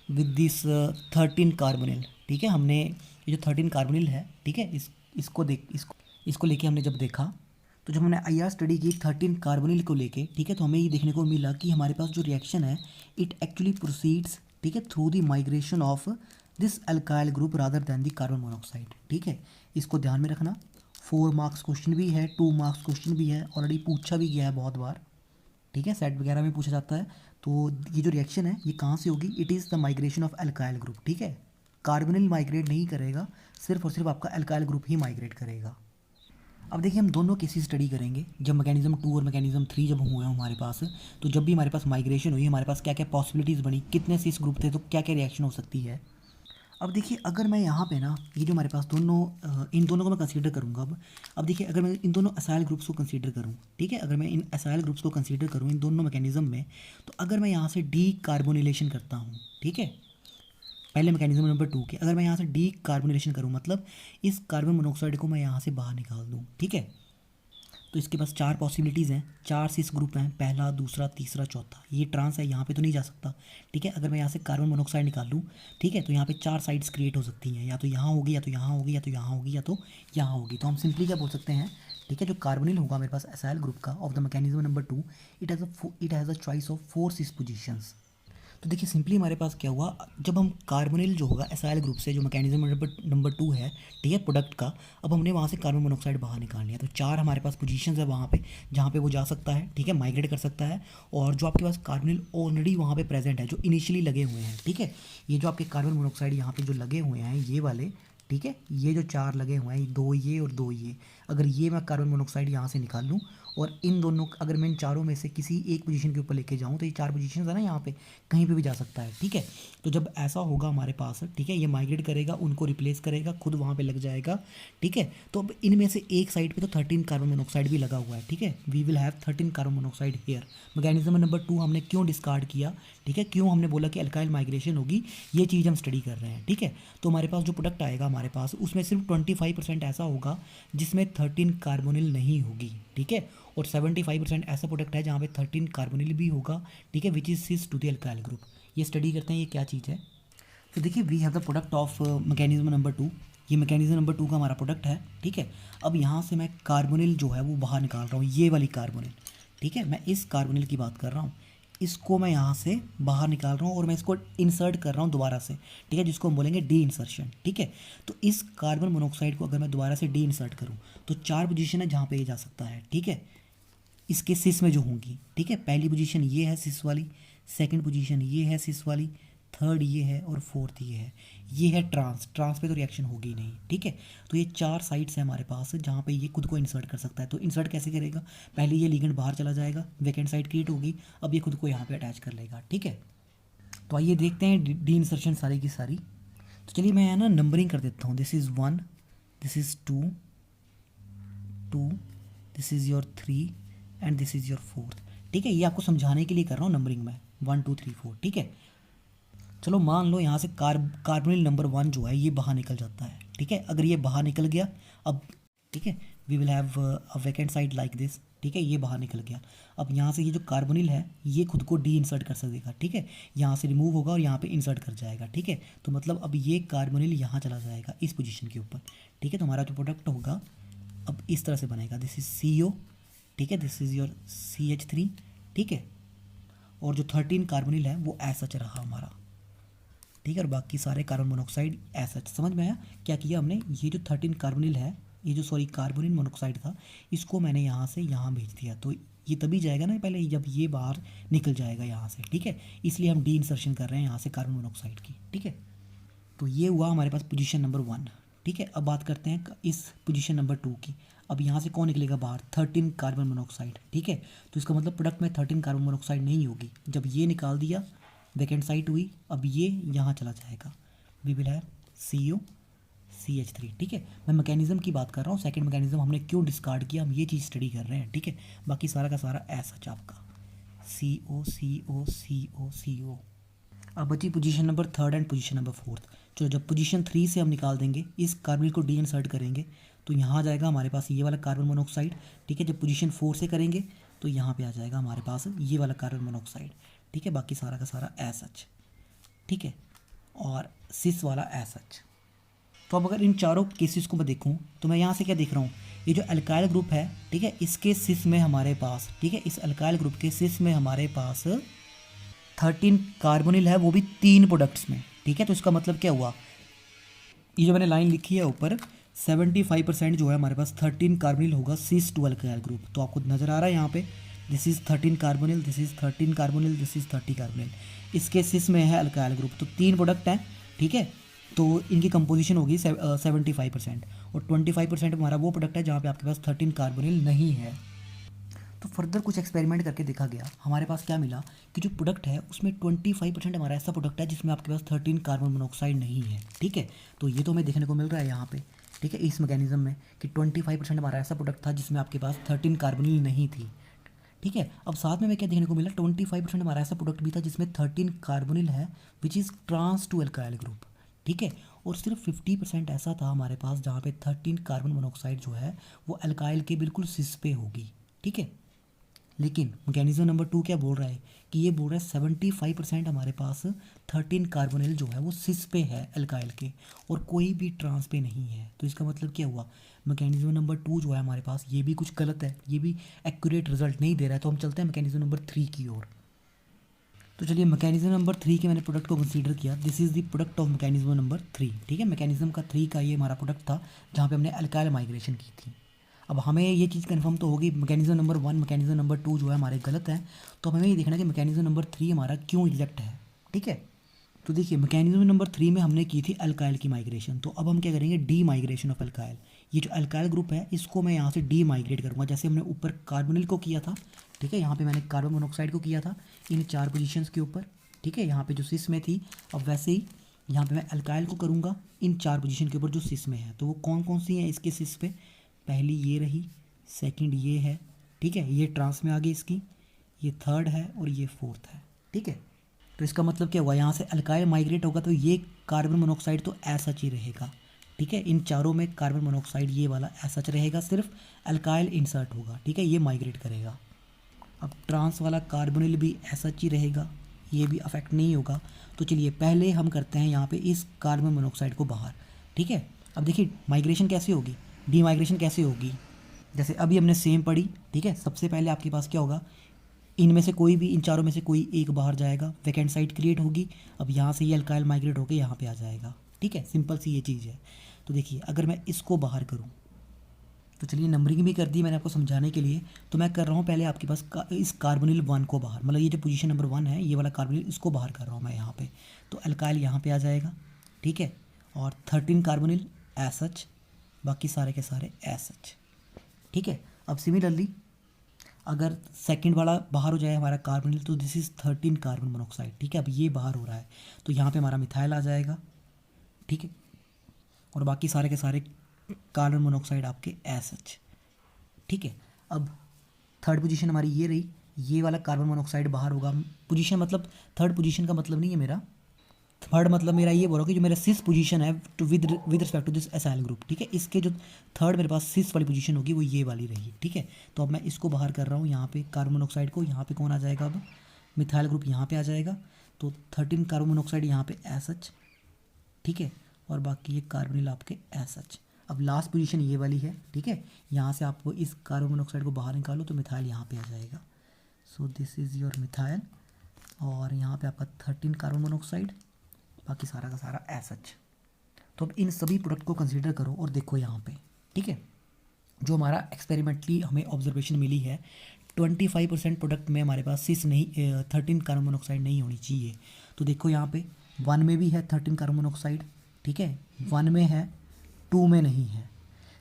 विद दिस 13 कार्बोनिल, ठीक है, हमने ये जो 13 कार्बोनिल है, ठीक है, इसको लेके हमने जब देखा, तो जब हमने IR स्टडी की 13 कार्बोनिल को लेके, ठीक है, तो हमें ये देखने को मिला कि हमारे पास जो रिएक्शन है इट एक्चुअली प्रोसीड्स, ठीक है, through the migration of this alkyl group rather than the carbon monoxide, ठीक है। इसको ध्यान में रखना, 4 मार्क्स क्वेश्चन भी है, 2 मार्क्स क्वेश्चन भी है, ऑलरेडी पूछा भी गया है बहुत बार, ठीक है, सेट वगैरह में पूछा जाता है। तो ये जो रिएक्शन है ये कहाँ से होगी, it is the migration of alkyl group, ठीक है। कार्बोनिल माइग्रेट नहीं करेगा, सिर्फ और सिर्फ आपका अल्काइल ग्रुप ही माइग्रेट करेगा। अब देखिए हम दोनों केसेस स्टडी करेंगे, जब मैकेनिज्म 2 और मैकेनिज्म 3 जब हुए हैं हमारे पास, तो जब भी हमारे पास माइग्रेशन हुई हमारे पास क्या क्या पॉसिबिलिटीज़ बनी, कितने सिस ग्रुप थे, तो क्या क्या रिएक्शन हो सकती है। अब देखिए अगर मैं यहाँ पे ना ये जो हमारे पास दोनों इन दोनों को मैं कंसीडर करूँगा। अब देखिए अगर मैं इन दोनों असाइल ग्रुप्स को कंसीडर करूँ, ठीक है, अगर मैं इन असाइल ग्रुप्स को कंसीडर करूँ इन दोनों मैकेनिज्म में, तो अगर मैं यहाँ से डी कार्बोनिलेशन करता हूँ, ठीक है, पहले मैकेनिज्म नंबर 2 के, अगर मैं यहाँ से डी कार्बोनिलेशन करूँ मतलब इस कार्बन मोनोऑक्साइड को मैं यहाँ से बाहर निकाल दूँ, ठीक है, तो इसके पास 4 पॉसिबिलिटीज़ हैं, 4 सिस ग्रुप हैं, पहला, दूसरा, तीसरा, चौथा। ये ट्रांस है, यहाँ पे तो नहीं जा सकता, ठीक है। अगर मैं यहाँ से कार्बन मोनोऑक्साइड निकाल लूँ, ठीक है, तो यहाँ पे 4 साइड्स क्रिएट हो सकती हैं, या तो यहाँ होगी, या तो यहाँ होगी, या तो यहाँ होगी, या तो यहाँ होगी। तो हम सिंपली क्या बोल सकते हैं, ठीक है, जो कार्बोनिल होगा मेरे पास एसाइल ग्रुप का of the mechanism number 2, it has a choice of 4 cis positions. तो देखिए सिंपली हमारे पास क्या हुआ, जब हम कार्बोनिल जो होगा एसाइल ग्रुप से, जो मैकेनिज्म नंबर 2 है, ठीक है, प्रोडक्ट का, अब हमने वहाँ से कार्बन मोनोऑक्साइड बाहर निकाल लिया, तो 4 हमारे पास पोजीशंस है वहाँ पे जहाँ पे वो जा सकता है, ठीक है, माइग्रेट कर सकता है। और जो आपके पास कार्बोनिल ऑलरेडी वहाँ पे प्रेजेंट है, जो इनिशियली लगे हुए हैं, ठीक है, ये जो आपके कार्बन मोनोऑक्साइड यहाँ पे जो लगे हुए हैं ये वाले, ठीक है, ये जो 4 लगे हुए हैं, 2 ये और 2 ये, अगर ये मैं कार्बन मोनोऑक्साइड यहाँ से निकाल लूँ और इन दोनों, अगर मैं इन चारों में से किसी एक पोजीशन के ऊपर लेके जाऊँ, तो ये 4 पोजीशन है ना, यहाँ पे कहीं पे भी जा सकता है, ठीक है। तो जब ऐसा होगा हमारे पास, ठीक है, ये माइग्रेट करेगा, उनको रिप्लेस करेगा, खुद वहाँ पे लग जाएगा, ठीक है। तो अब इनमें से एक साइड पे तो 13 कार्बन मोनोऑक्साइड भी लगा हुआ है, ठीक है, we will have 13 carbon monoxide here. Mechanism number 2 हमने क्यों डिस्कार्ड किया, ठीक है, क्यों हमने बोला कि अल्काइल माइग्रेशन होगी, ये चीज़ हम स्टडी कर रहे हैं, ठीक है। तो हमारे पास जो प्रोडक्ट आएगा हमारे पास, उसमें सिर्फ 25% ऐसा होगा जिसमें 13 कार्बोनिल नहीं होगी, ठीक है, और 75% ऐसा प्रोडक्ट है जहाँ पे 13 कार्बोनिल भी होगा, ठीक है, which is cis to the alkyl group. ये स्टडी करते हैं ये क्या चीज़ है। तो देखिए we have the product of mechanism number 2, ये मैकेनिज्म नंबर 2 का हमारा प्रोडक्ट है, ठीक है। अब यहाँ से मैं कार्बोनिल जो है वो बाहर निकाल रहा हूँ, ये वाली कार्बोनिल, ठीक है, मैं इस कार्बोनिल की बात कर रहा हूँ, इसको मैं यहाँ से बाहर निकाल रहा हूँ और मैं इसको इंसर्ट कर रहा हूँ दोबारा से, ठीक है, जिसको हम बोलेंगे डी इंसर्शन, ठीक है। तो इस कार्बन मोनोऑक्साइड को अगर मैं दोबारा से डी इंसर्ट करूँ तो 4 पोजीशन है जहाँ पे ये जा सकता है, ठीक है, इसके सिस में जो होंगी, ठीक है। पहली पोजीशन ये है सिस वाली, सेकंड पोजीशन ये है सिस वाली, थर्ड ये है और फोर्थ ये है ट्रांस। ट्रांस पे तो रिएक्शन होगी नहीं, ठीक है। तो ये 4 साइड्स हैं हमारे पास जहाँ पे ये खुद को इंसर्ट कर सकता है। तो इंसर्ट कैसे करेगा, पहले ये लिगेंड बाहर चला जाएगा, वैकेंट साइड क्रिएट होगी, अब ये खुद को यहाँ पे अटैच कर लेगा, ठीक है। तो आइए देखते हैं डी इंसर्शन सारी की सारी। तो चलिए मैं है ना नंबरिंग कर देता हूँ, this is 1, this is 2, this is your 3 and this is your 4th, ठीक है। ये आपको समझाने के लिए कर रहा हूँ नंबरिंग में, 1 2 3 4, ठीक है। चलो मान लो यहाँ से कार्बोनिल नंबर 1 जो है ये बाहर निकल जाता है, ठीक है। अगर ये बाहर निकल गया, अब ठीक है, we will have a vacant side like this, ठीक है, ये बाहर निकल गया। अब यहाँ से ये जो कार्बोनिल है ये खुद को डी इंसर्ट कर सकेगा, ठीक है, यहाँ से रिमूव होगा और यहाँ पे इंसर्ट कर जाएगा, ठीक है। तो मतलब अब ये कार्बोनिल यहाँ चला जाएगा इस पोजीशन के ऊपर, ठीक है। तो हमारा जो प्रोडक्ट होगा अब इस तरह से बनेगा, दिस इज CO, ठीक है, दिस इज़ योर CH3, ठीक है, और जो 13 कार्बोनिल है वो ऐसा रहा हमारा, ठीक है, और बाकी सारे कार्बन मोनोऑक्साइड ऐसा। समझ में आया क्या किया हमने, ये जो 13 कार्बोनिल है, ये जो सॉरी कार्बोनिल मोनोऑक्साइड था, इसको मैंने यहाँ से यहाँ भेज दिया, तो ये तभी जाएगा ना पहले जब ये बाहर निकल जाएगा यहाँ से, ठीक है, इसलिए हम डी इंसर्शन कर रहे हैं यहाँ से कार्बन मोनोऑक्साइड की, ठीक है। तो ये हुआ हमारे पास पोजीशन नंबर 1, ठीक है। अब बात करते हैं इस पोजीशन नंबर 2 की। अब यहाँ से कौन निकलेगा बाहर, 13 कार्बन मोनोऑक्साइड, ठीक है। तो इसका मतलब प्रोडक्ट में 13 कार्बन मोनोऑक्साइड नहीं होगी। जब ये निकाल दिया, वैकेंट साइट हुई, अब ये यहाँ चला जाएगा, we will have CO CH3, ठीक है। मैं मैकेनिज्म की बात कर रहा हूँ, सेकंड मैकेनिज्म हमने क्यों डिस्कार्ड किया, हम ये चीज़ स्टडी कर रहे हैं, ठीक है। बाकी सारा का सारा ऐसा आपका CO CO CO CO। अब बची position number 3 and position number 4। चलो जब पोजीशन 3 से हम निकाल देंगे, इस कार्बन को डी इंसर्ट करेंगे, तो यहाँ आ जाएगा हमारे पास ये वाला कार्बन मोनोऑक्साइड, ठीक है। जब पोजीशन 4 से करेंगे तो यहाँ पे आ जाएगा हमारे पास ये वाला कार्बन मोनोऑक्साइड, ठीक है। बाकी सारा का सारा सच, ठीक है, और सिस वाला सच। तो अब अगर इन चारों केसेस को मैं देखूँ तो मैं यहाँ से क्या देख रहा हूँ, ये जो अल्काइल ग्रुप है, ठीक है, इसके सिस में हमारे पास, ठीक है, इस अल्काइल ग्रुप के सिस में हमारे पास 13 कार्बोनिल है, वो भी 3 प्रोडक्ट्स में, ठीक है। तो इसका मतलब क्या हुआ, ये जो मैंने लाइन लिखी है ऊपर, 75% जो है हमारे पास 13 कार्बोनिल होगा सिस टू अल्काइल ग्रुप। तो आपको नज़र आ रहा है यहाँ पे, this is 13 carbonyl, this is 13 carbonyl, this is 30 carbonyl, इसके सिस में है अल्काइल ग्रुप। तो 3 प्रोडक्ट हैं, ठीक है। तो इनकी कंपोजिशन होगी 75%, और 25% हमारा वो प्रोडक्ट है जहाँ पे आपके पास 13 कार्बोनिल नहीं है। तो फर्दर कुछ एक्सपेरिमेंट करके देखा गया, हमारे पास क्या मिला कि जो प्रोडक्ट है उसमें 25% हमारा ऐसा प्रोडक्ट है जिसमें आपके पास 13 कार्बन मोनोऑक्साइड नहीं है, ठीक है। तो ये तो हमें देखने को मिल रहा है यहाँ पे, ठीक है, इस मैकेनिज्म में कि 25% हमारा ऐसा प्रोडक्ट था जिसमें आपके पास 13 कार्बोनिल नहीं थी, ठीक है। अब साथ में क्या देखने को मिला, 25% हमारा ऐसा प्रोडक्ट भी था जिसमें 13 कार्बोनिल है which is trans to alkyl group, ठीक है। और सिर्फ 50% ऐसा था हमारे पास जहाँ पे 13 कार्बन मोनोऑक्साइड जो है वो अल्काइल के बिल्कुल सिस पे होगी, ठीक है। लेकिन मैकेनिज्म नंबर 2 क्या बोल रहा है कि ये बोल रहा है 75% हमारे पास 13 कार्बोनिल जो है वो सिस पे है अल्काइल के, और कोई भी ट्रांस पे नहीं है। तो इसका मतलब क्या हुआ, मैकेनिज्म नंबर 2 जो है हमारे पास ये भी कुछ गलत है, ये भी एक्यूरेट रिजल्ट नहीं दे रहा है। तो हम चलते हैं मैकेनिज्म नंबर 3 की ओर। तो चलिए मैकेनिज्म नंबर 3 के मैंने प्रोडक्ट को कंसीडर किया, this is the product of mechanism number 3, ठीक है। मैकेनिज्म का 3 का ये हमारा प्रोडक्ट था जहाँ पे हमने अल्काइल माइग्रेशन की थी। अब हमें ये चीज़ कंफर्म तो होगी मैकेनिज्म नंबर 1 मैकेनिज्म नंबर 2 जो है हमारे गलत हैं, तो हमें ये देखना है कि मैकेनिज्म नंबर 3 हमारा क्यों रिजेक्ट है, ठीक है। तो देखिए मैकेनिज्म नंबर 3 में हमने की थी अल्काइल की माइग्रेशन, तो अब हम क्या करेंगे, डी माइग्रेशन ऑफ अल्काइल। ये जो अल्काइल ग्रुप है इसको मैं यहाँ से डी माइग्रेट करूँगा, जैसे हमने ऊपर कार्बोनिल को किया था, ठीक है। यहाँ पे मैंने कार्बन मोनोऑक्साइड को किया था इन 4 पोजीशंस के ऊपर, ठीक है, यहाँ पे जो सिस में थी। अब वैसे ही यहाँ पे मैं अल्काइल को करूँगा इन 4 पोजीशन के ऊपर जो सिस में है। तो वो कौन कौन सी हैं इसके सिस पे, पहली ये रही, सेकंड ये है, ठीक है, ये ट्रांस में आ गई इसकी, ये थर्ड है और ये फोर्थ है, ठीक है। तो इसका मतलब क्या हुआ, यहाँ से अल्काइल माइग्रेट होगा तो ये कार्बन मोनोऑक्साइड तो ऐसा ही रहेगा, ठीक है। इन चारों में कार्बन मोनोऑक्साइड ये वाला ऐसा रहेगा, सिर्फ अल्काइल इंसर्ट होगा, ठीक है, ये माइग्रेट करेगा। अब ट्रांस वाला कार्बोनिल भी ऐसा ही रहेगा, ये भी अफेक्ट नहीं होगा। तो चलिए पहले हम करते हैं यहाँ पे इस कार्बन मोनोऑक्साइड को बाहर, ठीक है। अब देखिए माइग्रेशन कैसे होगी, डी माइग्रेशन कैसे होगी, जैसे अभी हमने सेम पढ़ी, ठीक है। सबसे पहले आपके पास क्या होगा, इनमें से कोई भी, इन चारों में से कोई एक बाहर जाएगा, वैकेंट साइट क्रिएट होगी। अब यहाँ से ये अल्काइल माइग्रेट होकर यहाँ पे आ जाएगा, ठीक है, सिंपल सी ये चीज़ है। तो देखिए अगर मैं इसको बाहर करूँ, तो चलिए नंबरिंग भी कर दी मैंने आपको समझाने के लिए। तो मैं कर रहा हूँ पहले आपके पास इस कार्बोनिल 1 को बाहर, मतलब ये जो पोजीशन नंबर 1 है ये वाला कार्बोनिल, इसको बाहर कर रहा हूँ मैं यहाँ पे। तो अल्काइल यहाँ पे आ जाएगा, ठीक है, और 13 कार्बोनिल एस एच, बाकी सारे के सारे एस एच, ठीक है। अब सिमिलरली अगर सेकंड वाला बाहर हो जाए हमारा कार्बोनिल, तो दिस इज़ 13 कार्बन मोनोऑक्साइड, ठीक है। अब ये बाहर हो रहा है तो यहाँ पे हमारा मिथाइल आ जाएगा, ठीक है, और बाकी सारे के सारे कार्बन मोनोऑक्साइड आपके एस एच, ठीक है। अब थर्ड पोजीशन हमारी ये रही, ये वाला कार्बन मोनोऑक्साइड बाहर होगा। पोजीशन मतलब थर्ड पोजीशन का मतलब नहीं है मेरा, थर्ड मतलब मेरा ये बोल रहा हूँ कि जो मेरा सिस पोजीशन है to with respect to this acyl group, ठीक है, इसके जो थर्ड मेरे पास सिस वाली पोजीशन होगी वो ये वाली रही, ठीक है। तो अब मैं इसको बाहर कर रहा हूँ यहाँ पे कार्बन मोनोऑक्साइड को, यहाँ पे कौन आ जाएगा, अब मिथाइल ग्रुप यहाँ पे आ जाएगा। तो 13 कार्बन मोनोऑक्साइड यहाँ पे एस एच, ठीक है, और बाकी ये कार्बोनिल आपके एस एच। अब लास्ट पोजीशन ये वाली है, ठीक है, यहाँ से आपको इस कार्बन मोनोऑक्साइड को बाहर निकालो तो मिथाइल यहाँ पे आ जाएगा। So this is your methyl, और यहाँ पे आपका 13 कार्बन मोनोऑक्साइड, बाकी सारा का सारा एस एच। तो अब इन सभी प्रोडक्ट को कंसीडर करो और देखो यहाँ पे, ठीक है, जो हमारा एक्सपेरिमेंटली हमें ऑब्जर्वेशन मिली है 25% प्रोडक्ट में हमारे पास सिस नहीं 13 कार्बन मोनोऑक्साइड नहीं होनी चाहिए। तो देखो यहाँ पे 1 में भी है 13 कार्बन मोनोऑक्साइड, ठीक है, 1 में है, 2 में नहीं है।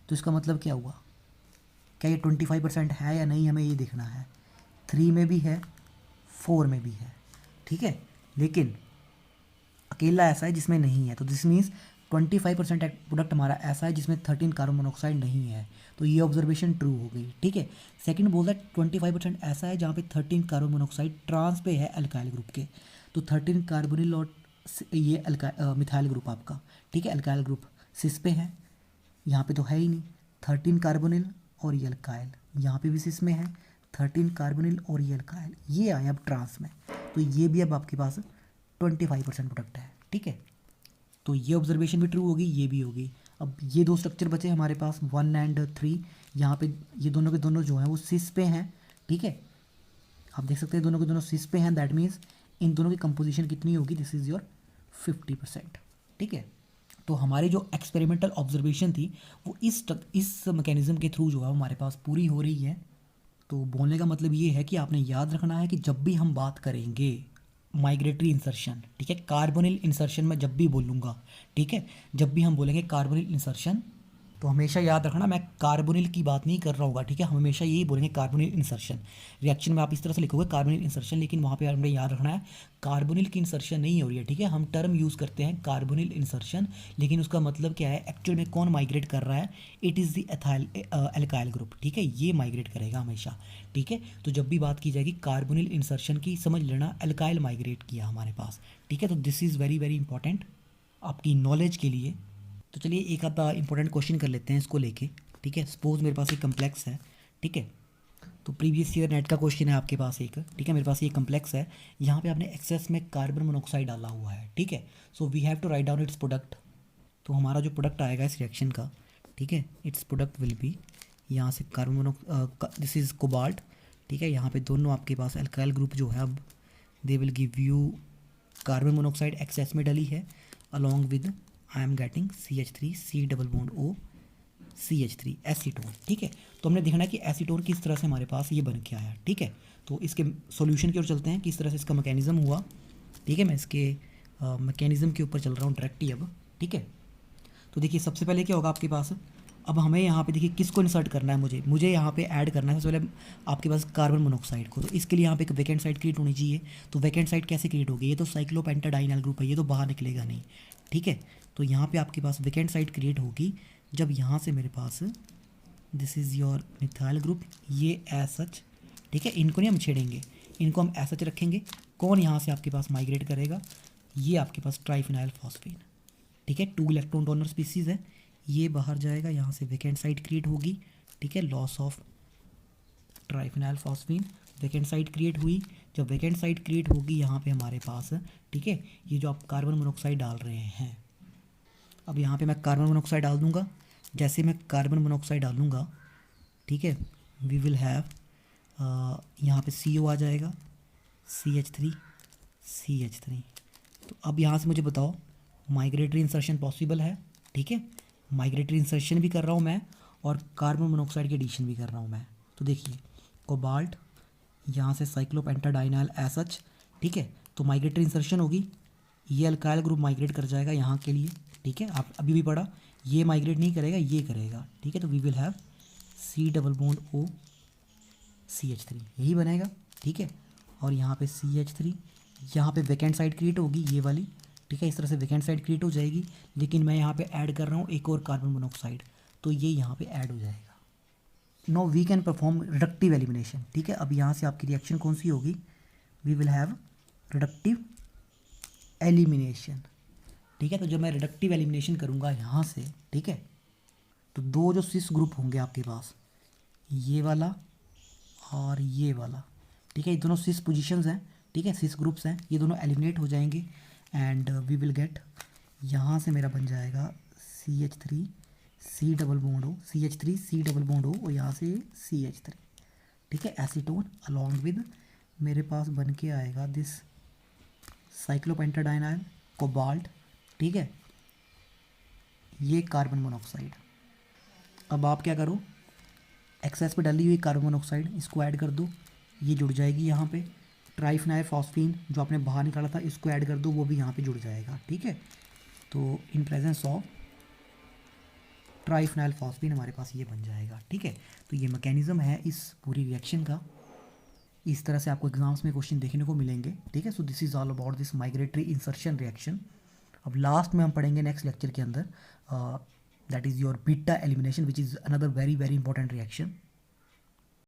तो इसका मतलब क्या हुआ, क्या ये 25% है या नहीं, हमें ये देखना है। 3 में भी है, 4 में भी है, ठीक है, लेकिन अकेला ऐसा है जिसमें नहीं है। तो दिस मीन्स 25% प्रोडक्ट हमारा ऐसा है जिसमें 13 कार्बन मोनोऑक्साइड नहीं है, तो ये ऑब्जर्वेशन ट्रू हो गई, ठीक है। सेकंड बोल रहा है 25% ऐसा है जहाँ पे 13 कार्बन मोनोऑक्साइड ट्रांस पे है अल्काइल ग्रुप के। तो 13 कार्बोनिल और ये मिथाइल ग्रुप आपका, ठीक है, अल्काइल ग्रुप सिस पे है, यहाँ पे तो है ही नहीं। 13 कार्बोनिल और ये अल्काइल यहाँ पे भी सिस में है, 13 कार्बोनिल और ये अल्काइल ये आए अब ट्रांस में, तो ये भी अब आपके पास 25% प्रोडक्ट है, ठीक है। तो ये ऑब्जर्वेशन भी ट्रू होगी, ये भी होगी। अब ये दो स्ट्रक्चर बचे हमारे पास 1 एंड 3, यहाँ पे ये दोनों के दोनों जो हैं वो सिस पे हैं, ठीक है, आप देख सकते हैं दोनों के दोनों सिस पे हैं। दैट मीन्स इन दोनों की कंपोजिशन कितनी होगी, दिस इज़ योर 50%, ठीक है। तो हमारी जो एक्सपेरिमेंटल ऑब्जर्वेशन थी वो इस मैकेनिज्म के थ्रू जो है हमारे पास पूरी हो रही है। तो बोलने का मतलब ये है कि आपने याद रखना है कि जब भी हम बात करेंगे माइग्रेटरी इंसर्शन, ठीक है, कार्बोनिल इंसर्शन में जब भी बोलूँगा, ठीक है, जब भी हम बोलेंगे कार्बोनिल इंसर्शन, तो हमेशा याद रखना मैं कार्बोनिल की बात नहीं कर रहा होगा, ठीक है, हम हमेशा यही बोलेंगे कार्बोनिल इंसर्शन। रिएक्शन में आप इस तरह से लिखोगे कार्बोनिल इंसर्शन, लेकिन वहाँ पे हमें याद रखना है कार्बोनिल की इंसर्शन नहीं हो रही है, ठीक है। हम टर्म यूज़ करते हैं कार्बोनिल इंसर्शन, लेकिन उसका मतलब क्या है, एक्चुअल में कौन माइग्रेट कर रहा है, it is the ethyl alkyl group, ठीक है, ये माइग्रेट करेगा हमेशा, ठीक है। तो जब भी बात की जाएगी कार्बोनिल इंसर्शन की, समझ लेना एल्काइल माइग्रेट किया हमारे पास, ठीक है। तो this is very very important. आपकी नॉलेज के लिए। तो चलिए एक आधा इंपॉर्टेंट क्वेश्चन कर लेते हैं इसको लेके, ठीक है। सपोज मेरे पास एक कम्प्लेक्स है, ठीक है। तो प्रीवियस ईयर नेट का क्वेश्चन है आपके पास एक, ठीक है। मेरे पास ये कम्प्लेक्स है, यहाँ पे आपने एक्सेस में कार्बन मोनोऑक्साइड डाला हुआ है, ठीक है। So we have to write down its product. तो हमारा जो प्रोडक्ट आएगा इस रिएक्शन का, ठीक है, इट्स प्रोडक्ट विल बी, यहाँ से कार्बन दिस इज़ कोबाल्ट, ठीक है। यहाँ पे दोनों आपके पास अल्काइल ग्रुप जो है अब they will give you carbon monoxide excess में डली है along with I am getting CH3 C double bond O CH3 acetone, ठीक है। तो हमने देखना है कि एसीटोन किस तरह से हमारे पास ये बन के आया, ठीक है। तो इसके सॉल्यूशन की ओर चलते हैं, किस तरह से इसका मैकेनिज्म हुआ, ठीक है। मैं इसके मैकेनिज्म के ऊपर चल रहा हूँ डायरेक्टली अब, ठीक है। तो देखिए सबसे पहले क्या होगा आपके पास, अब हमें यहाँ पे देखिए किसको इंसर्ट करना है, मुझे यहाँ पे ऐड करना है सबसे पहले आपके पास कार्बन मोनोऑक्साइड को। तो इसके लिए यहाँ पे एक वैकेंट साइड क्रिएट होनी चाहिए। तो वैकेंट साइड कैसे क्रिएट होगी, ये तो साइक्लोपेंटाडाइनाइल ग्रुप है, ये तो बाहर निकलेगा नहीं, ठीक है। तो यहाँ पे आपके पास वैकेंट साइड क्रिएट होगी जब यहाँ से मेरे पास this is your methyl group, ये एज सच, ठीक है। इनको नहीं हम छेड़ेंगे, इनको हम एज सच रखेंगे। कौन यहाँ से आपके पास माइग्रेट करेगा, ये आपके पास ट्राइफिनाइल फॉस्फेन, ठीक है। 2 इलेक्ट्रॉन डोनर स्पीसीज़ है, ये बाहर जाएगा, यहाँ से वैकेंट साइड क्रिएट होगी, ठीक है। Loss of triphenyl phosphine, vacant site create हुई। जब वैकेंट साइड क्रिएट होगी यहाँ पे हमारे पास, ठीक है, ये जो आप कार्बन मोनोऑक्साइड डाल रहे हैं, अब यहाँ पे मैं कार्बन मोनोऑक्साइड डाल दूँगा। जैसे मैं कार्बन मोनोऑक्साइड डालूँगा, ठीक है, वी विल हैव यहाँ पे CO आ जाएगा, CH3। तो अब यहाँ से मुझे बताओ माइग्रेटरी इंसर्शन पॉसिबल है, ठीक है। माइग्रेटरी इंसर्शन भी कर रहा हूँ मैं और कार्बन मोनोऑक्साइड की एडिशन भी कर रहा हूँ मैं। तो देखिए कोबाल्ट यहाँ से साइक्लोपेंटाडाइनाइल एसएच, ठीक है। तो माइग्रेटरी इंसर्शन होगी, ये अल्काइल ग्रुप माइग्रेट कर जाएगा यहाँ के लिए, ठीक है। आप अभी भी पढ़ा, ये माइग्रेट नहीं करेगा, ये करेगा, ठीक है। तो we will have C double bond O CH3, यही बनेगा, ठीक है। और यहाँ पे CH3, यहाँ पे वैकेंट साइड क्रिएट होगी ये वाली, ठीक है। इस तरह से वैकेंट साइड क्रिएट हो जाएगी, लेकिन मैं यहाँ पे ऐड कर रहा हूँ एक और कार्बन मोनोऑक्साइड, तो ये यहाँ पे ऐड हो जाएगा। Now we can perform reductive elimination, ठीक है। अब यहाँ से आपकी रिएक्शन कौन सी होगी, we will have reductive elimination, ठीक है। तो जब मैं रिडक्टिव एलिमिनेशन करूँगा यहाँ से, ठीक है, तो 2 जो सिस ग्रुप होंगे आपके पास, ये वाला और ये वाला, ठीक है, ये दोनों सिस पोजीशंस हैं, ठीक है, सिस ग्रुप्स हैं, ये दोनों एलिमिनेट हो जाएंगे एंड वी विल गेट, यहाँ से मेरा बन जाएगा CH3 C double bond O CH3 C double bond O और यहाँ से CH3, ठीक है, एसीटोन अलॉन्ग विद मेरे पास बन के आएगा दिस साइक्लोपेंटाडाइनाइल कोबाल्ट, ठीक है, ये कार्बन मोनोऑक्साइड। अब आप क्या करो, एक्सेस पे डाली हुई कार्बन मोनोऑक्साइड इसको ऐड कर दो, ये जुड़ जाएगी यहाँ पे। ट्राइफिनाइल फॉस्फीन जो आपने बाहर निकाला था इसको ऐड कर दो, वो भी यहाँ पे जुड़ जाएगा, ठीक है। तो in presence of triphenyl phosphine हमारे पास ये बन जाएगा, ठीक है। तो ये मैकेनिज्म है इस पूरी रिएक्शन का। इस तरह से आपको एग्जाम्स में क्वेश्चन देखने को मिलेंगे, ठीक है। So this is all about this migratory insertion reaction. अब लास्ट में हम पढ़ेंगे नेक्स्ट लेक्चर के अंदर that is your beta elimination which is another very very important reaction.